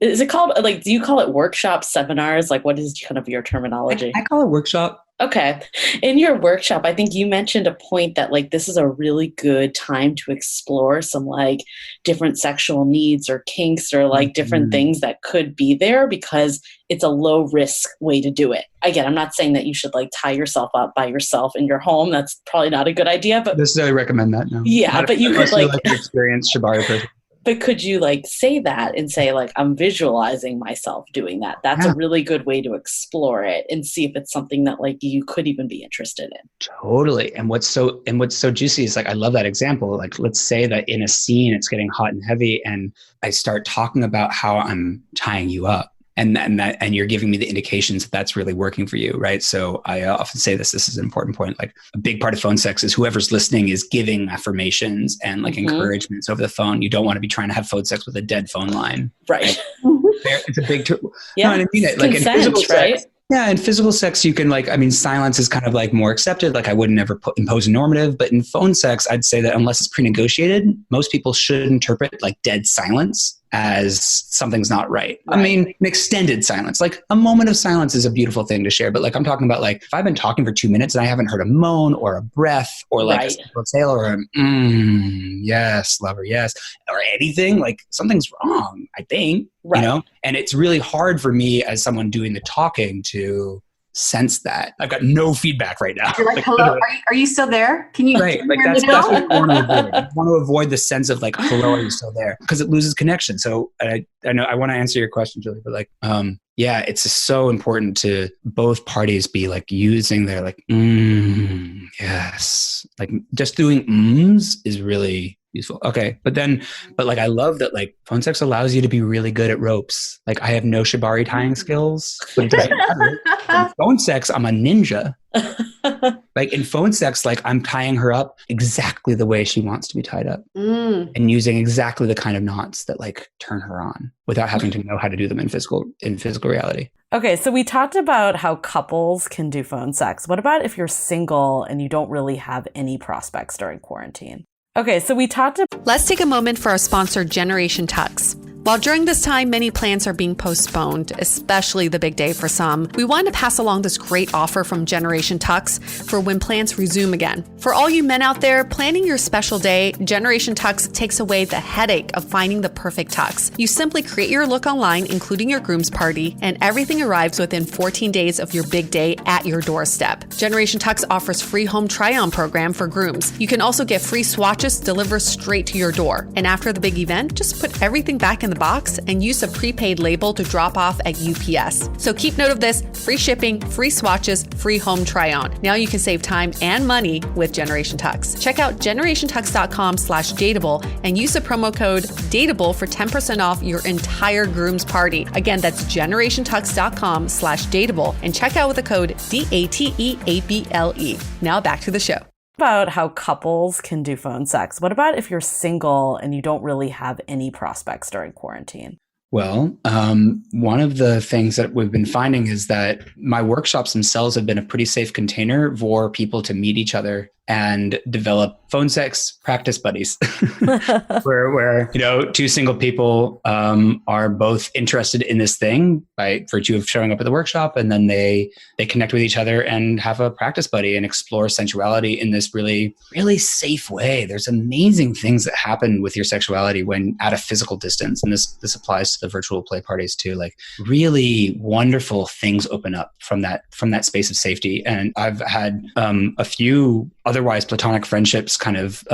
is it called, like, do you call it workshop, seminars? Like, what is kind of your terminology? I call it workshop. Okay. In your workshop, I think you mentioned a point that like this is a really good time to explore some like different sexual needs or kinks or like different things that could be there because it's a low risk way to do it. Again, I'm not saying that you should like tie yourself up by yourself in your home. That's probably not a good idea, but necessarily recommend that. No. Yeah, but you could like experience Shibari person. But could you like say that and say like, I'm visualizing myself doing that? That's a really good way to explore it and see if it's something that like you could even be interested in. Totally. And what's so juicy is like, I love that example. Like, let's say that in a scene, it's getting hot and heavy and I start talking about how I'm tying you up. And you're giving me the indications that that's really working for you, right? So I often say this is an important point. Like a big part of phone sex is whoever's listening is giving affirmations and like encouragements over the phone. You don't want to be trying to have phone sex with a dead phone line. Right. It's a big, yeah. No, I mean it. Like consent, in physical right? sex, yeah, in physical sex, you can like, I mean, silence is kind of like more accepted. Like I wouldn't ever impose a normative, but in phone sex, I'd say that unless it's pre-negotiated, most people should interpret like dead silence as something's not right. I mean, an extended silence, like a moment of silence is a beautiful thing to share. But like, I'm talking about like, if I've been talking for 2 minutes and I haven't heard a moan or a breath or like a exhale or a, yes, lover, yes, or anything, like something's wrong, I think, you know? And it's really hard for me as someone doing the talking to sense that. I've got no feedback right now. You're like, hello, are you still there? Can you right? Like that's what I want to avoid. I want to avoid the sense of like, hello, are you still there? Because it loses connection. So I know I want to answer your question, Julie, but like, yeah, it's just so important to both parties be like using their like, yes, like just doing is really useful. Okay. But like, I love that like phone sex allows you to be really good at ropes. Like I have no shibari tying skills, but it doesn't matter. In phone sex, I'm a ninja. Like in phone sex, like I'm tying her up exactly the way she wants to be tied up and using exactly the kind of knots that like turn her on without having to know how to do them in physical reality. Okay, so we talked about how couples can do phone sex. What about if you're single and you don't really have any prospects during quarantine? Okay, so we talked about... Let's take a moment for our sponsor, Generation Tux. While during this time, many plans are being postponed, especially the big day for some, we want to pass along this great offer from Generation Tux for when plans resume again. For all you men out there, planning your special day, Generation Tux takes away the headache of finding the perfect tux. You simply create your look online, including your groom's party, and everything arrives within 14 days of your big day at your doorstep. Generation Tux offers free home try-on program for grooms. You can also get free swatches delivered straight to your door. And after the big event, just put everything back in the box and use a prepaid label to drop off at UPS. So keep note of this: free shipping, free swatches, free home try-on. Now you can save time and money with Generation Tux. Check out generationtux.com/dateable and use the promo code DATEABLE for 10% off your entire groom's party. Again, that's generationtux.com/dateable and check out with the code DATEABLE. Now back to the show. About how couples can do phone sex. What about if you're single and you don't really have any prospects during quarantine? Well, one of the things that we've been finding is that my workshops themselves have been a pretty safe container for people to meet each other and develop phone sex practice buddies where two single people are both interested in this thing by virtue of showing up at the workshop, and then they connect with each other and have a practice buddy and explore sensuality in this really, really safe way. There's amazing things that happen with your sexuality when at a physical distance, and this applies to the virtual play parties too. Like, really wonderful things open up from that space of safety. And I've had a few otherwise platonic friendships kind of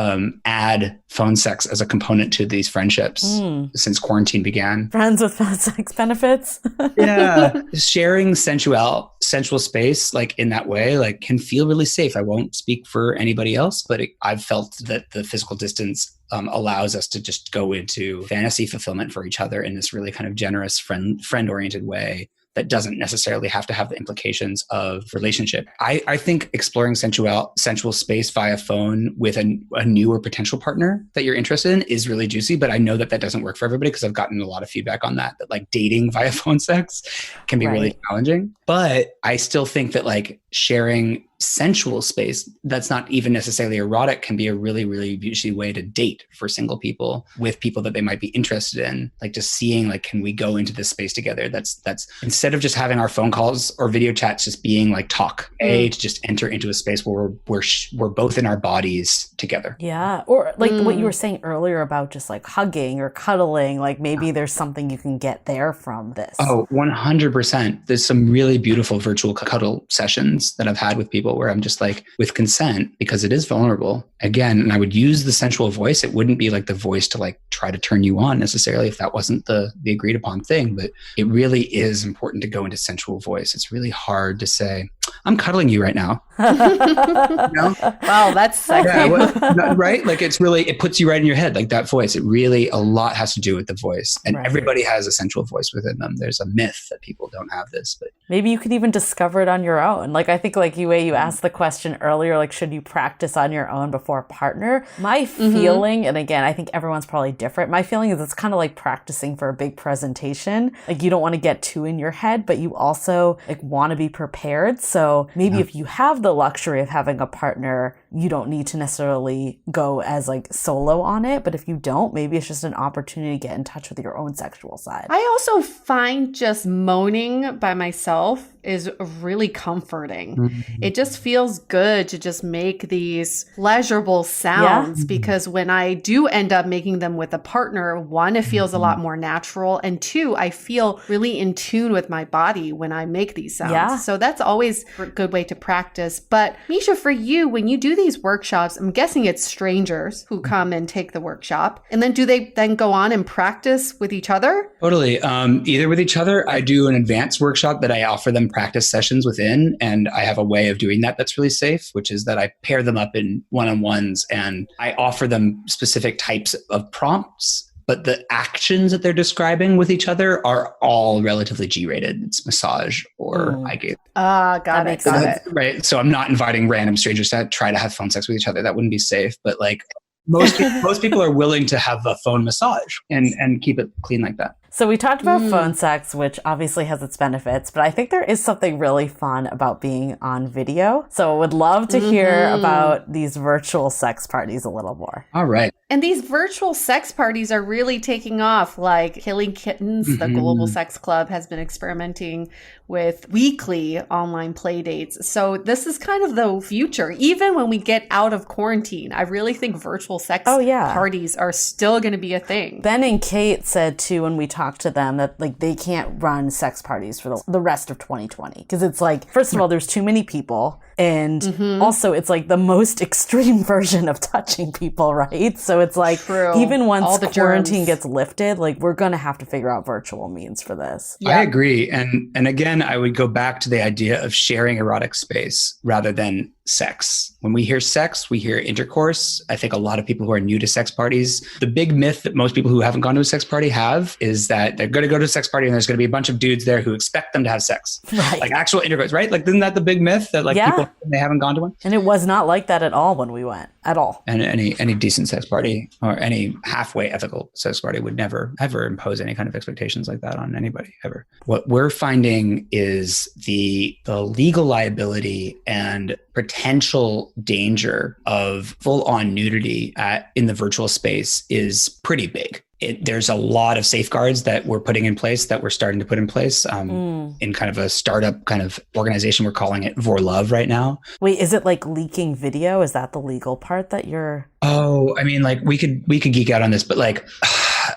add phone sex as a component to these friendships since quarantine began. Friends with phone sex benefits. Yeah. Sharing sensual space like in that way, like, can feel really safe. I won't speak for anybody else, but I've felt that the physical distance allows us to just go into fantasy fulfillment for each other in this really kind of generous friend-oriented way that doesn't necessarily have to have the implications of relationship. I think exploring sensual space via phone with a new or potential partner that you're interested in is really juicy, but I know that doesn't work for everybody because I've gotten a lot of feedback on that like dating via phone sex can be really challenging. But I still think that like sharing sensual space that's not even necessarily erotic can be a really, really juicy way to date for single people with people that they might be interested in. Like, just seeing, like, can we go into this space together? That's instead of just having our phone calls or video chats just being like talk, to just enter into a space where we're both in our bodies together. Yeah. Or like what you were saying earlier about just like hugging or cuddling, like maybe there's something you can get there from this. Oh, 100%. There's some really beautiful virtual cuddle sessions that I've had with people where I'm just like, with consent, because it is vulnerable. Again, and I would use the sensual voice. It wouldn't be like the voice to like try to turn you on necessarily if that wasn't the agreed upon thing. But it really is important to go into sensual voice. It's really hard to say, I'm cuddling you right now. Wow, that's sexy. Yeah, right? Like, it puts you right in your head, like that voice. It really, a lot has to do with the voice. And everybody has a sensual voice within them. There's a myth that people don't have this, but maybe you could even discover it on your own. Like, I think like you asked the question earlier, like, should you practice on your own before a partner? My feeling, and again, I think everyone's probably different. My feeling is it's kind of like practicing for a big presentation. Like, you don't want to get too in your head, but you also like want to be prepared. So maybe if you have the luxury of having a partner, you don't need to necessarily go as like solo on it. But if you don't, maybe it's just an opportunity to get in touch with your own sexual side. I also find just moaning by myself is really comforting. It just feels good to just make these pleasurable sounds because when I do end up making them with a partner, one, it feels a lot more natural. And two, I feel really in tune with my body when I make these sounds. Yeah. So that's always a good way to practice. But Mischa, for you, when you do these workshops, I'm guessing it's strangers who come and take the workshop. And then do they then go on and practice with each other? Totally. Either with each other. I do an advanced workshop that I offer them practice sessions within. And I have a way of doing that that's really safe, which is that I pair them up in one-on-ones and I offer them specific types of prompts. But the actions that they're describing with each other are all relatively G-rated. It's massage or eye gaze. Got it. Right. So I'm not inviting random strangers to try to have phone sex with each other. That wouldn't be safe. But like most people are willing to have a phone massage and keep it clean like that. So we talked about phone sex, which obviously has its benefits, but I think there is something really fun about being on video. So I would love to hear about these virtual sex parties a little more. All right. And these virtual sex parties are really taking off, like Killing Kittens. The Global Sex Club has been experimenting with weekly online play dates. So this is kind of the future. Even when we get out of quarantine, I really think virtual sex parties are still going to be a thing. Ben and Kate said too, when we talked to them, that like they can't run sex parties for the rest of 2020. Because it's like, first of all, there's too many people. And also it's like the most extreme version of touching people, right? So it's like, even once quarantine gets lifted, like we're going to have to figure out virtual means for this. Yeah. I agree. And again, I would go back to the idea of sharing erotic space rather than sex. When we hear sex, we hear intercourse. I think a lot of people who are new to sex parties, the big myth that most people who haven't gone to a sex party have is that they're going to go to a sex party and there's going to be a bunch of dudes there who expect them to have sex. Right. Like actual intercourse, right? Like, isn't that the big myth that like people, they haven't gone to one? And it was not like that at all when we went, at all. And any decent sex party or any halfway ethical sex party would never, ever impose any kind of expectations like that on anybody, ever. What we're finding is the legal liability and potential danger of full-on nudity in the virtual space is pretty big. There's a lot of safeguards that we're putting in place, that we're starting to put in place in kind of a startup kind of organization. We're calling it Vor Love right now. Wait, is it like leaking video? Is that the legal part that you're... Oh, I mean, like we could geek out on this, but like...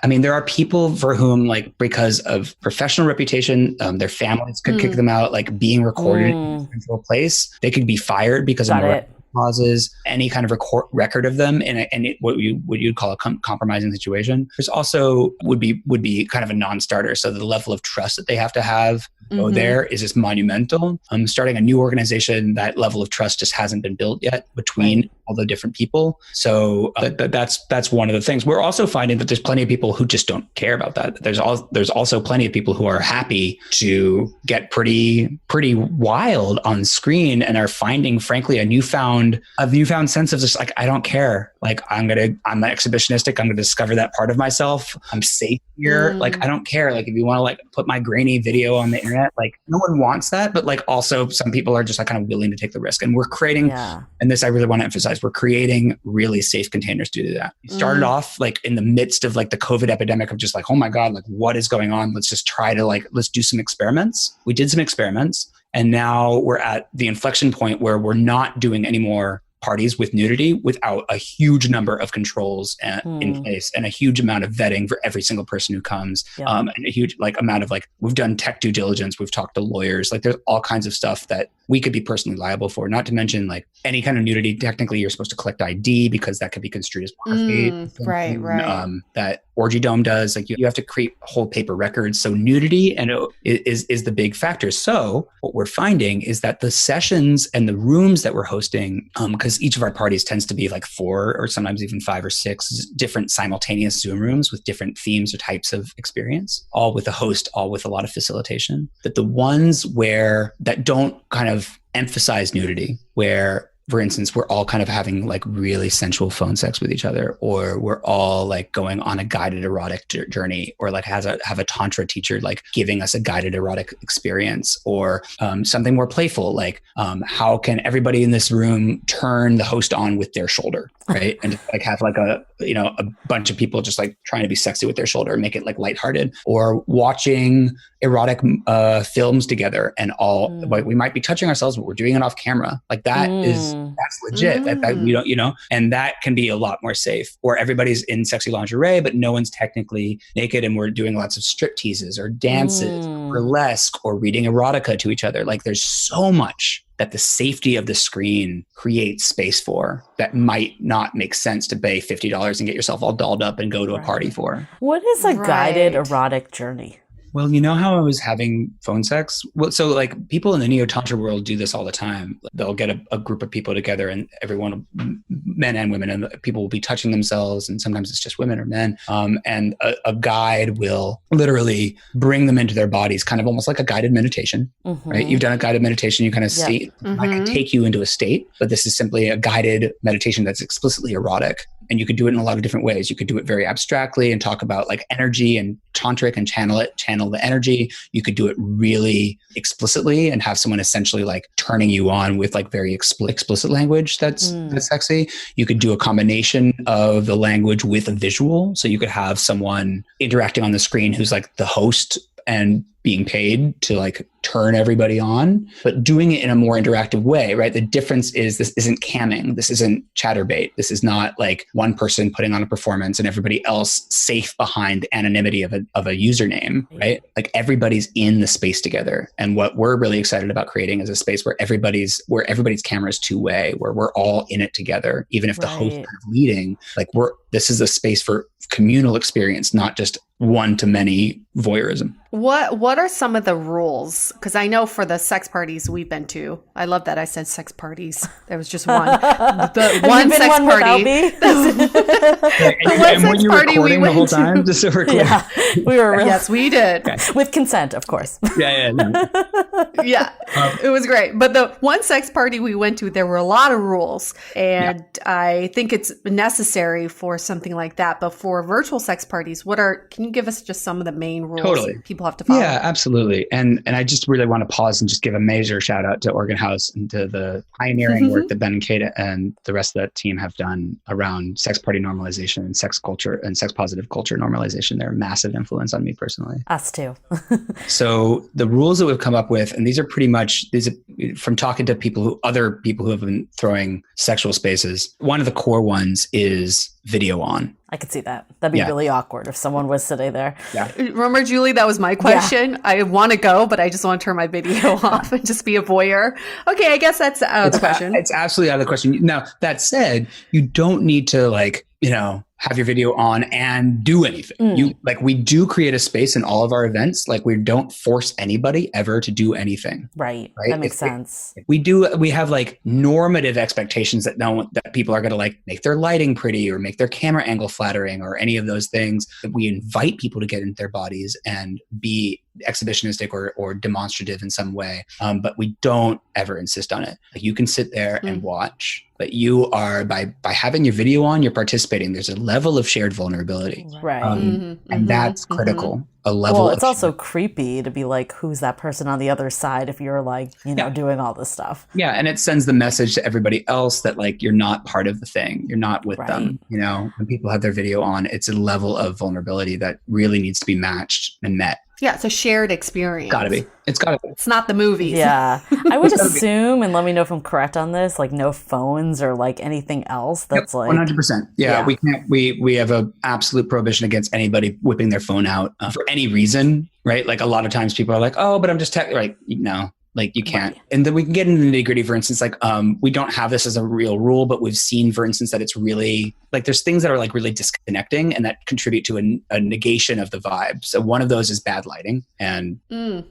I mean, there are people for whom, like, because of professional reputation, their families could kick them out, like being recorded in a central place. They could be fired because of clauses, any kind of record of them in what you'd call a compromising situation. There's also would be kind of a non-starter. So the level of trust that they have to have there is just monumental. Starting a new organization, that level of trust just hasn't been built yet between all the different people. So that's one of the things. We're also finding that there's plenty of people who just don't care about that. There's also plenty of people who are happy to get pretty wild on screen and are finding, frankly, a newfound sense of just like, I don't care. Like I'm exhibitionistic. I'm gonna discover that part of myself. I'm safe here. Like I don't care. Like if you want to like put my grainy video on the internet, like no one wants that. But like also some people are just like kind of willing to take the risk. And we're creating, and this I really want to emphasize, we're creating really safe containers to do that. We started off like in the midst of like the COVID epidemic of just like, oh my God, like what is going on? Let's just try to let's do some experiments. We did some experiments. And now we're at the inflection point where we're not doing any more parties with nudity without a huge number of controls in place and a huge amount of vetting for every single person who comes. And a huge amount of we've done tech due diligence. We've talked to lawyers. Like there's all kinds of stuff that we could be personally liable for, not to mention like any kind of nudity. Technically, you're supposed to collect ID because that could be construed as pornography. Right. That Orgy Dome does. Like you have to create whole paper records. So nudity is the big factor. So what we're finding is that the sessions and the rooms that we're hosting, because each of our parties tends to be like 4 or sometimes even 5 or 6 different simultaneous Zoom rooms with different themes or types of experience, all with a host, all with a lot of facilitation, that the ones that don't kind of emphasize nudity, where for instance, we're all kind of having like really sensual phone sex with each other, or we're all like going on a guided erotic journey, or like have a tantra teacher like giving us a guided erotic experience, or something more playful, like how can everybody in this room turn the host on with their shoulder, right? And just like have like a bunch of people just like trying to be sexy with their shoulder and make it like lighthearted, or watching erotic films together and all like we might be touching ourselves, but we're doing it off camera. Like that's legit. That we don't, and that can be a lot more safe. Or everybody's in sexy lingerie, but no one's technically naked, and we're doing lots of strip teases or dances, or burlesque, or reading erotica to each other. Like there's so much that the safety of the screen creates space for that might not make sense to pay $50 and get yourself all dolled up and go to a party for. What is a guided erotic journey? Well, you know how I was having phone sex? Well, so like people in the neo-tantra world do this all the time. They'll get a group of people together, and everyone, men and women, and people will be touching themselves, and sometimes it's just women or men. And a guide will literally bring them into their bodies, kind of almost like a guided meditation, right? You've done a guided meditation, you kind of see, I can take you into a state, but this is simply a guided meditation that's explicitly erotic. And you could do it in a lot of different ways. You could do it very abstractly and talk about like energy and tantric and channel the energy. You could do it really explicitly and have someone essentially like turning you on with like very explicit language that's sexy. You could do a combination of the language with a visual. So you could have someone interacting on the screen who's like the host and being paid to like turn everybody on, but doing it in a more interactive way, right? The difference is this isn't camming. This isn't chatterbait. This is not like one person putting on a performance and everybody else safe behind the anonymity of a username, right? Like everybody's in the space together. And what we're really excited about creating is a space where everybody's camera is two-way, where we're all in it together, even if the host is kind of leading, like this is a space for communal experience, not just one-to-many voyeurism. What are some of the rules? Because I know for the sex parties we've been to, I love that I said sex parties. There was just one. The one sex party. The one sex party we went the whole time, just so we're clear. Yeah, we were really, yes, we did. Okay. With consent, of course. Yeah. Yeah, it was great. But the one sex party we went to, there were a lot of rules. And I think it's necessary for something like that. But for virtual sex parties, can you give us just some of the main rules people have to follow? Yeah, absolutely. And I just really want to pause and just give a major shout out to Organ House and to the pioneering work that Ben and Kate and the rest of that team have done around sex party normalization and sex culture and sex positive culture normalization. They're a massive influence on me personally. Us too. So the rules that we've come up with, and these are from talking to other people who have been throwing sexual spaces. One of the core ones is video on. I could see that. That'd be really awkward if someone was sitting there. Yeah. Remember, Julie, that was my question. Yeah. I want to go, but I just want to turn my video off and just be a voyeur. Okay, I guess that's out of the question. It's absolutely out of the question. Now, that said, you don't need to have your video on and do anything. We do create a space in all of our events. Like we don't force anybody ever to do anything. Right. That makes sense. We have like normative expectations that people are going to like make their lighting pretty or make their camera angle flattering or any of those things. That we invite people to get into their bodies and be exhibitionistic or demonstrative in some way. But we don't ever insist on it. Like you can sit there and watch, but you are by having your video on, you're participating. There's a level of shared vulnerability. Right. And that's critical. A level. Well, it's also creepy to be like, who's that person on the other side if you're like, doing all this stuff. Yeah. And it sends the message to everybody else that like, you're not part of the thing. You're not with them. When people have their video on, it's a level of vulnerability that really needs to be matched and met. Yeah, it's a shared experience. It's gotta be. It's not the movies. Yeah. I would assume, and let me know if I'm correct on this, like no phones or like anything else that's like 100%. Yeah. We can't, we have a absolute prohibition against anybody whipping their phone out for any reason, right? Like a lot of times people are like, oh, but I'm just right. No. Like you can't. Right. And then we can get into the nitty gritty, for instance, like we don't have this as a real rule, but we've seen, for instance, that it's really like there's things that are like really disconnecting and that contribute to a negation of the vibe. So one of those is bad lighting. And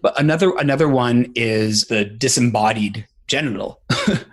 but another one is the disembodied genital.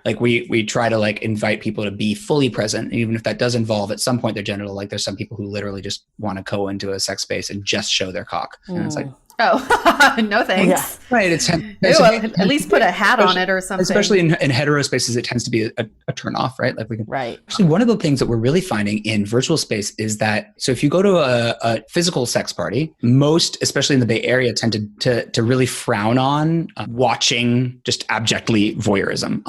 Like we try to like invite people to be fully present, even if that does involve at some point their genital. Like there's some people who literally just want to go into a sex space and just show their cock. And it's like, oh, no thanks. Yeah. Right. At least put a hat on it or something. Especially in hetero spaces, it tends to be a turn off, right? Like we can. Right. Actually, one of the things that we're really finding in virtual space is that, so if you go to a physical sex party, most, especially in the Bay Area, tend to really frown on watching just abjectly voyeurism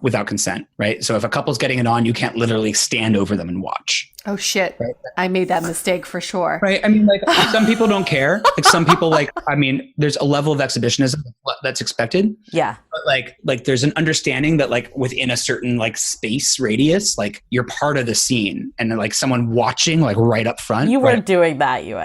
without consent, right? So if a couple's getting it on, you can't literally stand over them and watch. Oh shit. Right? I made that mistake for sure. Right. I mean, like some people don't care. Like some people there's a level of exhibitionism that's expected. Yeah. But like there's an understanding that like within a certain like space radius, like you're part of the scene and then like someone watching like right up front. You weren't doing that, Yue.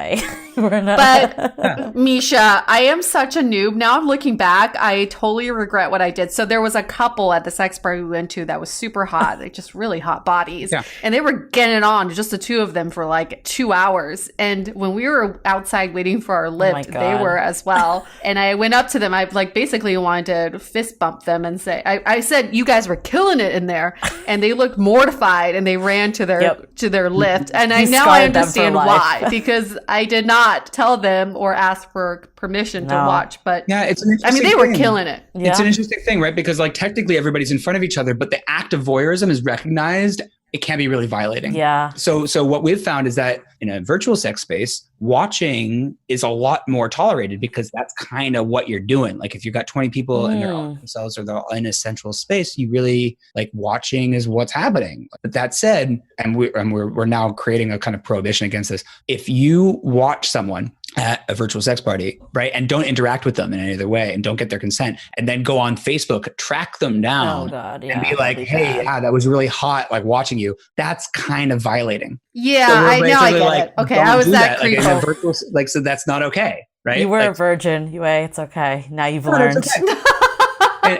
You were not. But Mischa, I am such a noob. Now I'm looking back, I totally regret what I did. So there was a couple at the sex party we went to that was super hot. Like just really hot bodies. Yeah. And they were getting it on, just the two of them for like 2 hours. And when we were outside waiting for our lift, they were as well. And I went up to them. I like basically wanted to fist bump them and say, I said, you guys were killing it in there. And they looked mortified and they ran to their lift. And I understand why, because I did not tell them or ask for permission to watch. But yeah, it's an interesting they were killing it. Yeah. It's an interesting thing, right? Because like technically everybody's in front of each other, but the act of voyeurism is recognized it can be really violating. Yeah. So what we've found is that in a virtual sex space, watching is a lot more tolerated because that's kind of what you're doing. Like if you've got 20 people and they're all themselves or they're all in a central space, you really like watching is what's happening. But that said, and we're now creating a kind of prohibition against this. If you watch someone at a virtual sex party, right, and don't interact with them in any other way and don't get their consent, and then go on Facebook, track them down and be like, hey, yeah, that was really hot, like watching you. That's kind of violating. Yeah, So I know. I get like, it. Okay, I was that creepy. Like, virtual, like, so that's not okay, right? You were like, a virgin, Yue. It's okay. Now you've learned.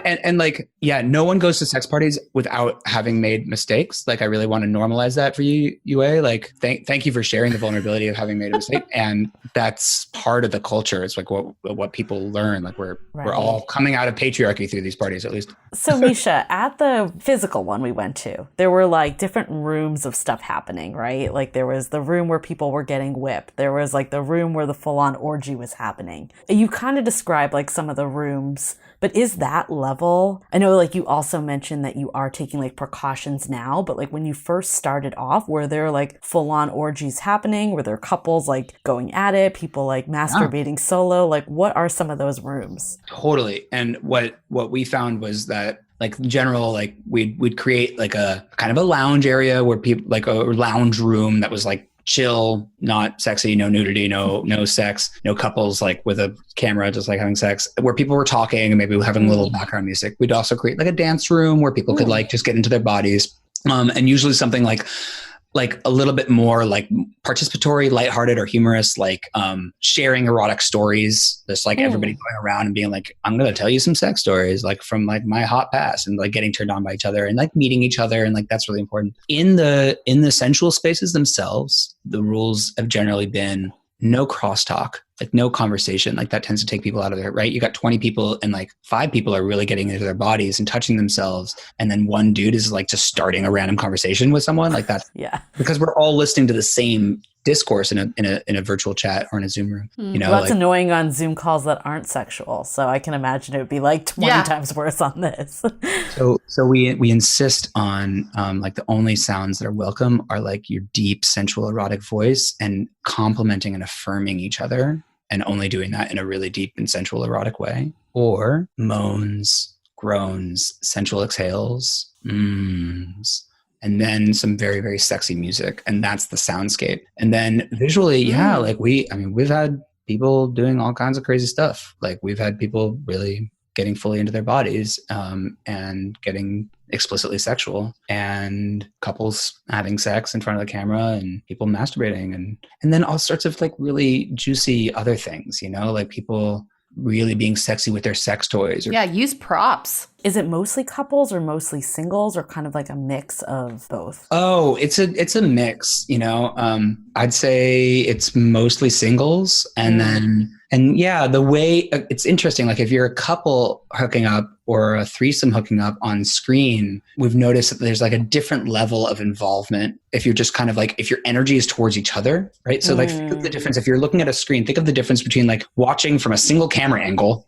And like, yeah, no one goes to sex parties without having made mistakes. Like, I really want to normalize that for you, Yue. Like, thank you for sharing the vulnerability of having made a mistake. And that's part of the culture. It's like what people learn. Like we're all coming out of patriarchy through these parties, at least. So Mischa, at the physical one we went to, there were like different rooms of stuff happening, right? Like there was the room where people were getting whipped. There was like the room where the full-on orgy was happening. You kind of described like some of the rooms, but is that level? I know like you also mentioned that you are taking like precautions now, but like when you first started off, were there like full-on orgies happening? Were there couples like going at it, people like masturbating solo? Like what are some of those rooms? Totally. And what we found was that like in general, like we'd create like a kind of a lounge area where people, like a lounge room that was like chill, not sexy, no nudity, no sex, no couples like with a camera just like having sex, where people were talking and maybe having a little background music. We'd also create like a dance room where people could like just get into their bodies, and usually something like a little bit more like participatory, lighthearted, or humorous, like sharing erotic stories. Just like everybody going around and being like, I'm going to tell you some sex stories, like from like my hot past, and like getting turned on by each other and like meeting each other. And like, that's really important. In the sensual spaces themselves, the rules have generally been no crosstalk, like no conversation. Like that tends to take people out of there, right? You got 20 people and like 5 people are really getting into their bodies and touching themselves. And then one dude is like just starting a random conversation with someone like that. Yeah. Because we're all listening to the same discourse in a virtual chat or in a Zoom room. You know, well, that's like, annoying on Zoom calls that aren't sexual. So I can imagine it would be like 20 times worse on this. So we insist on like the only sounds that are welcome are like your deep, sensual, erotic voice and complimenting and affirming each other, and only doing that in a really deep and sensual, erotic way. Or moans, groans, sensual exhales, and then some very, very sexy music. And that's the soundscape. And then visually, like we've had people doing all kinds of crazy stuff. Like we've had people really getting fully into their bodies and getting explicitly sexual, and couples having sex in front of the camera, and people masturbating, and then all sorts of like really juicy other things, you know, like people really being sexy with their sex toys. Use props. Is it mostly couples or mostly singles, or kind of like a mix of both? Oh, it's a mix, you know. I'd say it's mostly singles, and then the way it's interesting, like if you're a couple hooking up or a threesome hooking up on screen, we've noticed that there's like a different level of involvement if you're just kind of like, if your energy is towards each other, right? So like think of the difference. If you're looking at a screen, think of the difference between like watching from a single camera angle,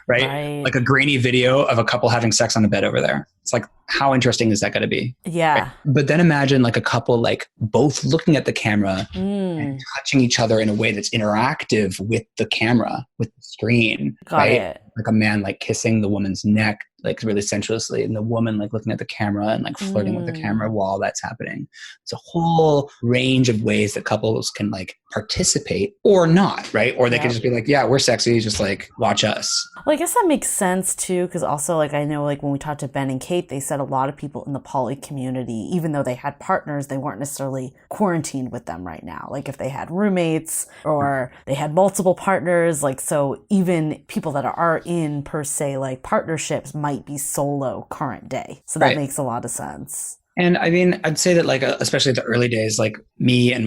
right? Like a grainy video of a couple having sex on the bed over there. It's like, how interesting is that going to be? Yeah. Right? But then imagine like a couple like both looking at the camera and touching each other in a way that's interactive with the camera, with the screen. Got it. Like a man like kissing the woman's neck, like really sensuously, and the woman like looking at the camera and like flirting with the camera while that's happening. It's a whole range of ways that couples can like participate or not, right? Or they can just be like, yeah, we're sexy, just like watch us. Well, I guess that makes sense too, because also like I know like when we talked to Ben and Kate, they said a lot of people in the poly community, even though they had partners, they weren't necessarily quarantined with them right now. Like if they had roommates or they had multiple partners, like so even people that are in per se like partnerships might be solo current day. So that makes a lot of sense. And I mean, I'd say that like, especially at the early days, like me and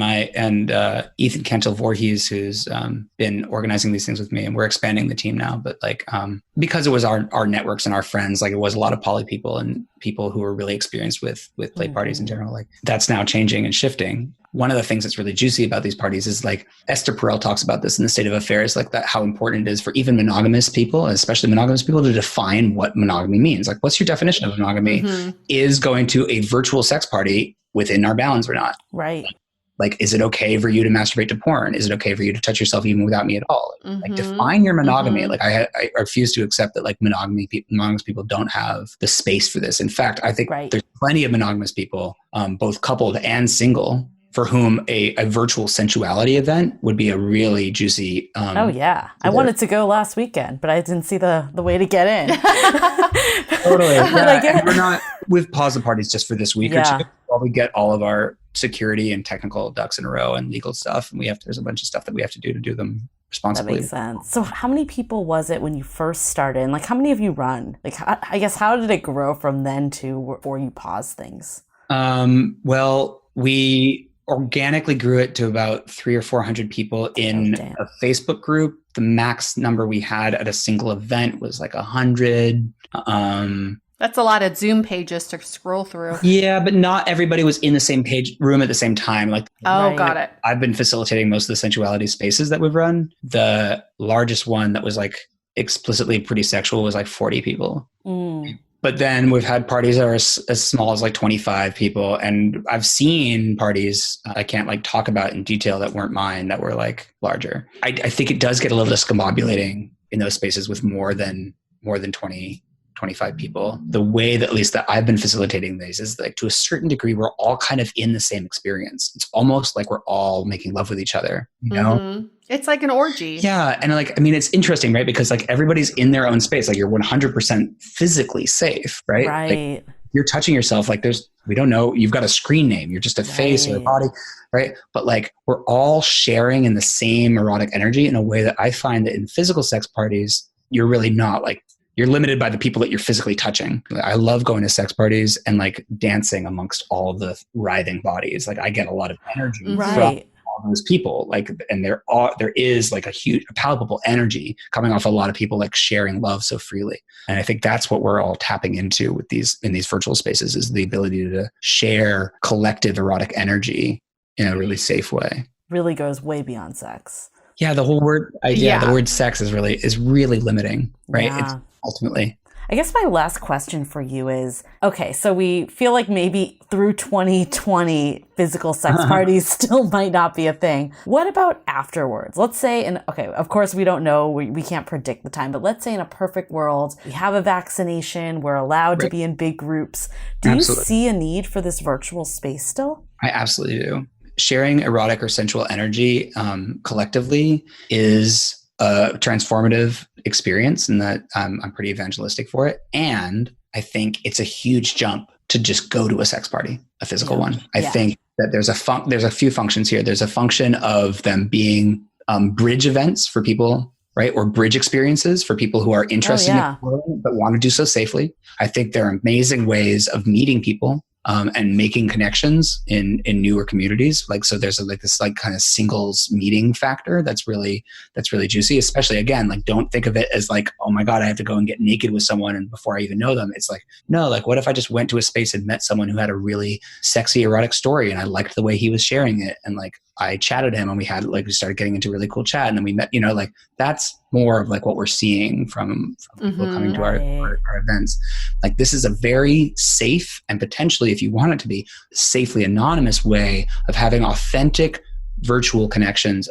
Ethan Cantil Voorhees, who's been organizing these things with me, and we're expanding the team now. But like, because it was our networks and our friends, like it was a lot of poly people and people who were really experienced with play parties in general. Like that's now changing and shifting. one of the things that's really juicy about these parties is like Esther Perel talks about this in The State of Affairs, like that, how important it is for even monogamous people, especially monogamous people, to define what monogamy means. Like, what's your definition of monogamy? Is going to a virtual sex party within our bounds or not? Right. Like, is it okay for you to masturbate to porn? Is it okay for you to touch yourself even without me at all? Like, define your monogamy. Like, I refuse to accept that like monogamous people don't have the space for this. In fact, I think there's plenty of monogamous people, both coupled and single, for whom a virtual sensuality event would be a really juicy. Oh yeah, I wanted to go last weekend, but I didn't see the way to get in. Totally. Yeah. We've paused the parties just for this week or two while we get all of our security and technical ducks in a row and legal stuff, and there's a bunch of stuff that we have to do them responsibly. That makes sense. So how many people was it when you first started? And like, how many of you run? Like, I guess, how did it grow from then to before you paused things? Well, we organically grew it to about 300 or 400 people in a Facebook group. The max number we had at a single event was like 100. That's a lot of Zoom pages to scroll through. Yeah, but not everybody was in the same room at the same time. Like, got it. I've been facilitating most of the sensuality spaces that we've run. The largest one that was like explicitly pretty sexual was like 40 people. But then we've had parties that are as small as like 25 people. And I've seen parties I can't like talk about in detail that weren't mine, that were like larger. I think it does get a little discombobulating in those spaces with more than 20, 25 people. The way that, at least that I've been facilitating these, is like, to a certain degree, we're all kind of in the same experience. It's almost like we're all making love with each other, you know? It's like an orgy. Yeah. And like, I mean, it's interesting, right? Because like everybody's in their own space. Like, you're 100% physically safe, right? Right. Like, you're touching yourself. Like, we don't know, you've got a screen name. You're just a face or a body, right? But like, we're all sharing in the same erotic energy in a way that I find that in physical sex parties, you're really not. Like, you're limited by the people that you're physically touching. I love going to sex parties and like dancing amongst all of the writhing bodies. Like, I get a lot of energy from all those people. Like, and there is like a palpable energy coming off a lot of people like sharing love so freely. And I think that's what we're all tapping into in these virtual spaces, is the ability to share collective erotic energy in a really safe way. Really goes way beyond sex. Yeah, the whole word, the word sex is really limiting, right? Yeah. It's ultimately. I guess my last question for you is, okay, so we feel like maybe through 2020, physical sex parties still might not be a thing. What about afterwards? Let's say, of course we don't know, we can't predict the time, but let's say in a perfect world, we have a vaccination, we're allowed to be in big groups. Do you see a need for this virtual space still? I absolutely do. Sharing erotic or sensual energy collectively is a transformative experience, and that I'm pretty evangelistic for it. And I think it's a huge jump to just go to a sex party, a physical one. I think that there's a few functions here. There's a function of them being bridge events for people, right? Or bridge experiences for people who are interested in exploring but want to do so safely. I think there are amazing ways of meeting people and making connections in newer communities. Like, so there's this like kind of singles meeting factor that's really juicy, especially, again, like, don't think of it as like, oh my God, I have to go and get naked with someone and before I even know them. It's like, no, like, what if I just went to a space and met someone who had a really sexy erotic story and I liked the way he was sharing it, and like, I chatted him and we started getting into really cool chat, and then we met, like, that's more of like what we're seeing from people coming to our events. Like, this is a very safe and potentially, if you want it to be, safely anonymous way of having authentic virtual connections,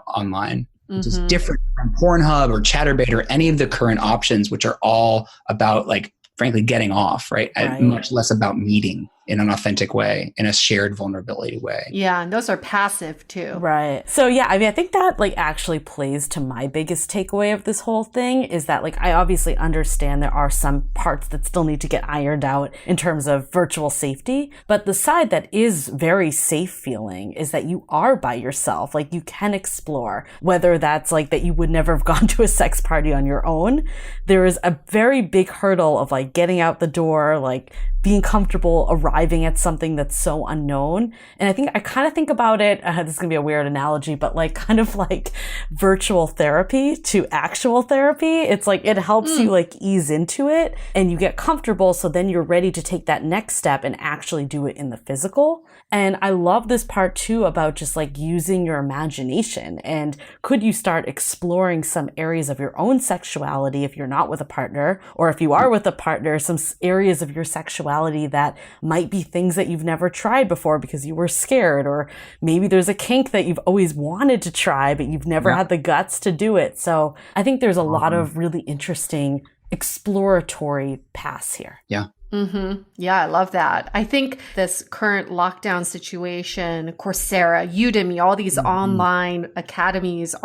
online. Which is different from Pornhub or Chatterbait or any of the current options, which are all about, like, frankly, getting off, right? And much less about meeting in an authentic way, in a shared vulnerability way. Yeah, and those are passive too. Right. So yeah, I mean, I think that like actually plays to my biggest takeaway of this whole thing, is that like, I obviously understand there are some parts that still need to get ironed out in terms of virtual safety, but the side that is very safe feeling is that you are by yourself. Like, you can explore, whether that's like that you would never have gone to a sex party on your own. There is a very big hurdle of like getting out the door, like being comfortable arriving at something that's so unknown. And I think I kind of think about it, this is going to be a weird analogy, but like kind of like virtual therapy to actual therapy. It's like it helps you like ease into it and you get comfortable. So then you're ready to take that next step and actually do it in the physical. And I love this part too about just like using your imagination. And could you start exploring some areas of your own sexuality if you're not with a partner, or if you are with a partner, some areas of your sexuality that might be things that you've never tried before because you were scared, or maybe there's a kink that you've always wanted to try, but you've never had the guts to do it. So I think there's a lot of really interesting exploratory paths here. Yeah. Mm-hmm. Yeah, I love that. I think this current lockdown situation, Coursera, Udemy, all these online academies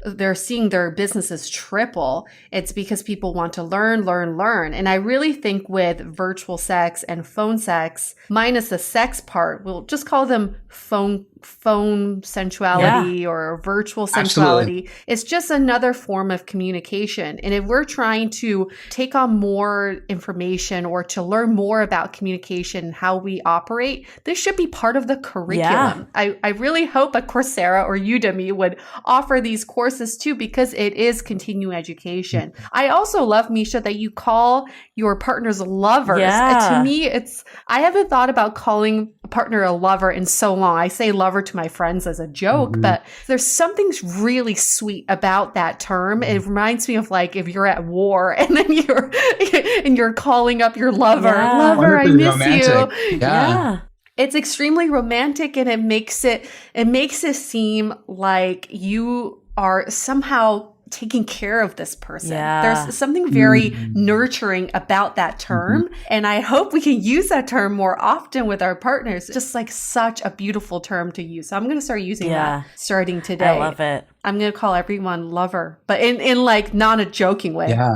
they're seeing their businesses triple. It's because people want to learn. And I really think with virtual sex and phone sex, minus the sex part, we'll just call them phone sensuality or virtual sensuality. Absolutely. It's just another form of communication. And if we're trying to take on more information or to learn more about communication and how we operate, this should be part of the curriculum. I really hope a Coursera or Udemy would offer these courses too, because it is continuing education. I also love, Mischa, that you call your partners lovers. To me, I haven't thought about calling a partner a lover in so long. I say lover to my friends as a joke, but there's something really sweet about that term. It reminds me of like if you're at war and then you're calling up your lover, I miss romantic. you. Yeah. It's extremely romantic, and it makes it seem like you are somehow taking care of this person. There's something very nurturing about that term. And I hope we can use that term more often with our partners. Just like such a beautiful term to use. So I'm going to start using that starting today. I love it. I'm going to call everyone lover, but in like not a joking way. Yeah.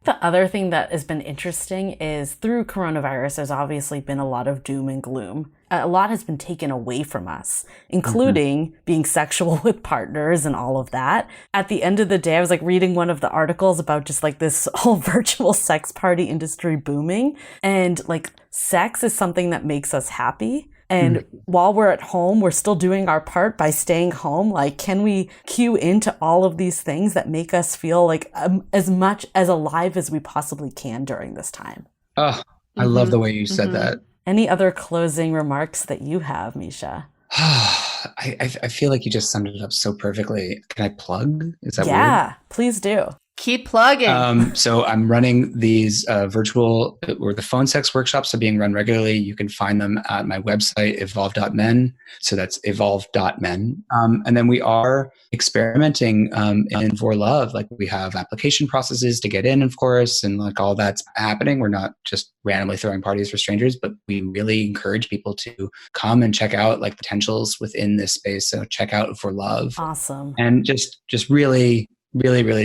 The other thing that has been interesting is through coronavirus, there's obviously been a lot of doom and gloom. A lot has been taken away from us, including being sexual with partners and all of that. At the end of the day, I was like reading one of the articles about just like this whole virtual sex party industry booming. And like sex is something that makes us happy. And while we're at home, we're still doing our part by staying home. Like, can we cue into all of these things that make us feel like as much as alive as we possibly can during this time? Oh, I love the way you said that. Any other closing remarks that you have, Mischa? I feel like you just summed it up so perfectly. Can I plug? Is that weird? Please do. Keep plugging. So I'm running these virtual, or the phone sex workshops are being run regularly. You can find them at my website, evolve.men. So that's evolve.men. And then we are experimenting in For Love. Like we have application processes to get in, of course, and like all that's happening. We're not just randomly throwing parties for strangers, but we really encourage people to come and check out like potentials within this space. So check out For Love. Awesome. And just really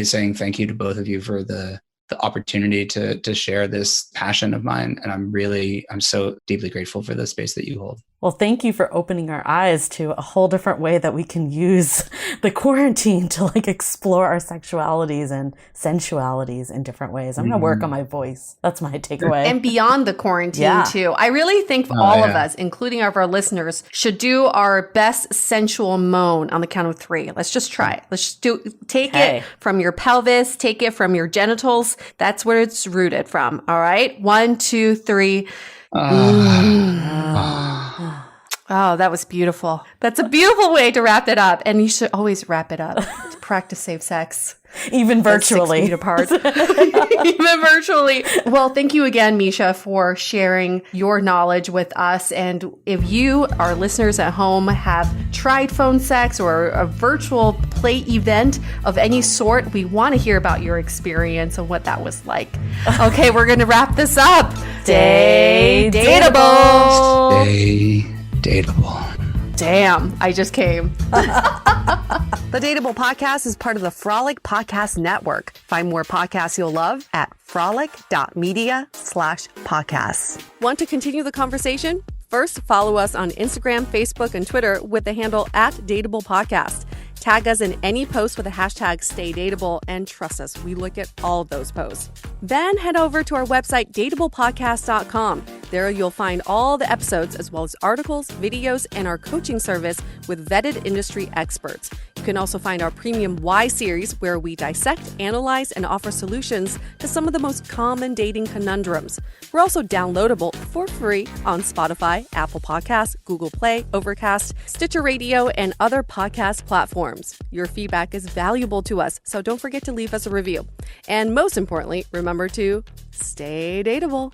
saying thank you to both of you for the opportunity to share this passion of mine. And I'm so deeply grateful for the space that you hold. Well, thank you for opening our eyes to a whole different way that we can use the quarantine to like explore our sexualities and sensualities in different ways. I'm going to work on my voice. That's my takeaway. And beyond the quarantine too. I really think all of us, including our listeners, should do our best sensual moan on the count of 3. Let's just try it. Let's just take it from your pelvis, take it from your genitals. That's where it's rooted from. All right. 1, 2, 3. Oh, that was beautiful. That's a beautiful way to wrap it up. And you should always wrap it up. To practice safe sex. Even virtually. 6 feet apart. Even virtually. Well, thank you again, Mischa, for sharing your knowledge with us. And if you, our listeners at home, have tried phone sex or a virtual play event of any sort, we want to hear about your experience and what that was like. Okay, we're going to wrap this up. Stay dateable. Stay dateable. Damn, I just came. The Dateable Podcast is part of the Frolic Podcast Network. Find more podcasts you'll love at frolic.media/podcasts. Want to continue the conversation? First, follow us on Instagram, Facebook, and Twitter with the handle @Dateable Podcast. Tag us in any post with the hashtag StayDateable, and trust us, we look at all of those posts. Then head over to our website, dateablepodcast.com. There you'll find all the episodes as well as articles, videos, and our coaching service with vetted industry experts. You can also find our premium Why series where we dissect, analyze, and offer solutions to some of the most common dating conundrums. We're also downloadable for free on Spotify, Apple Podcasts, Google Play, Overcast, Stitcher Radio, and other podcast platforms. Your feedback is valuable to us, so don't forget to leave us a review. And most importantly, remember to stay dateable.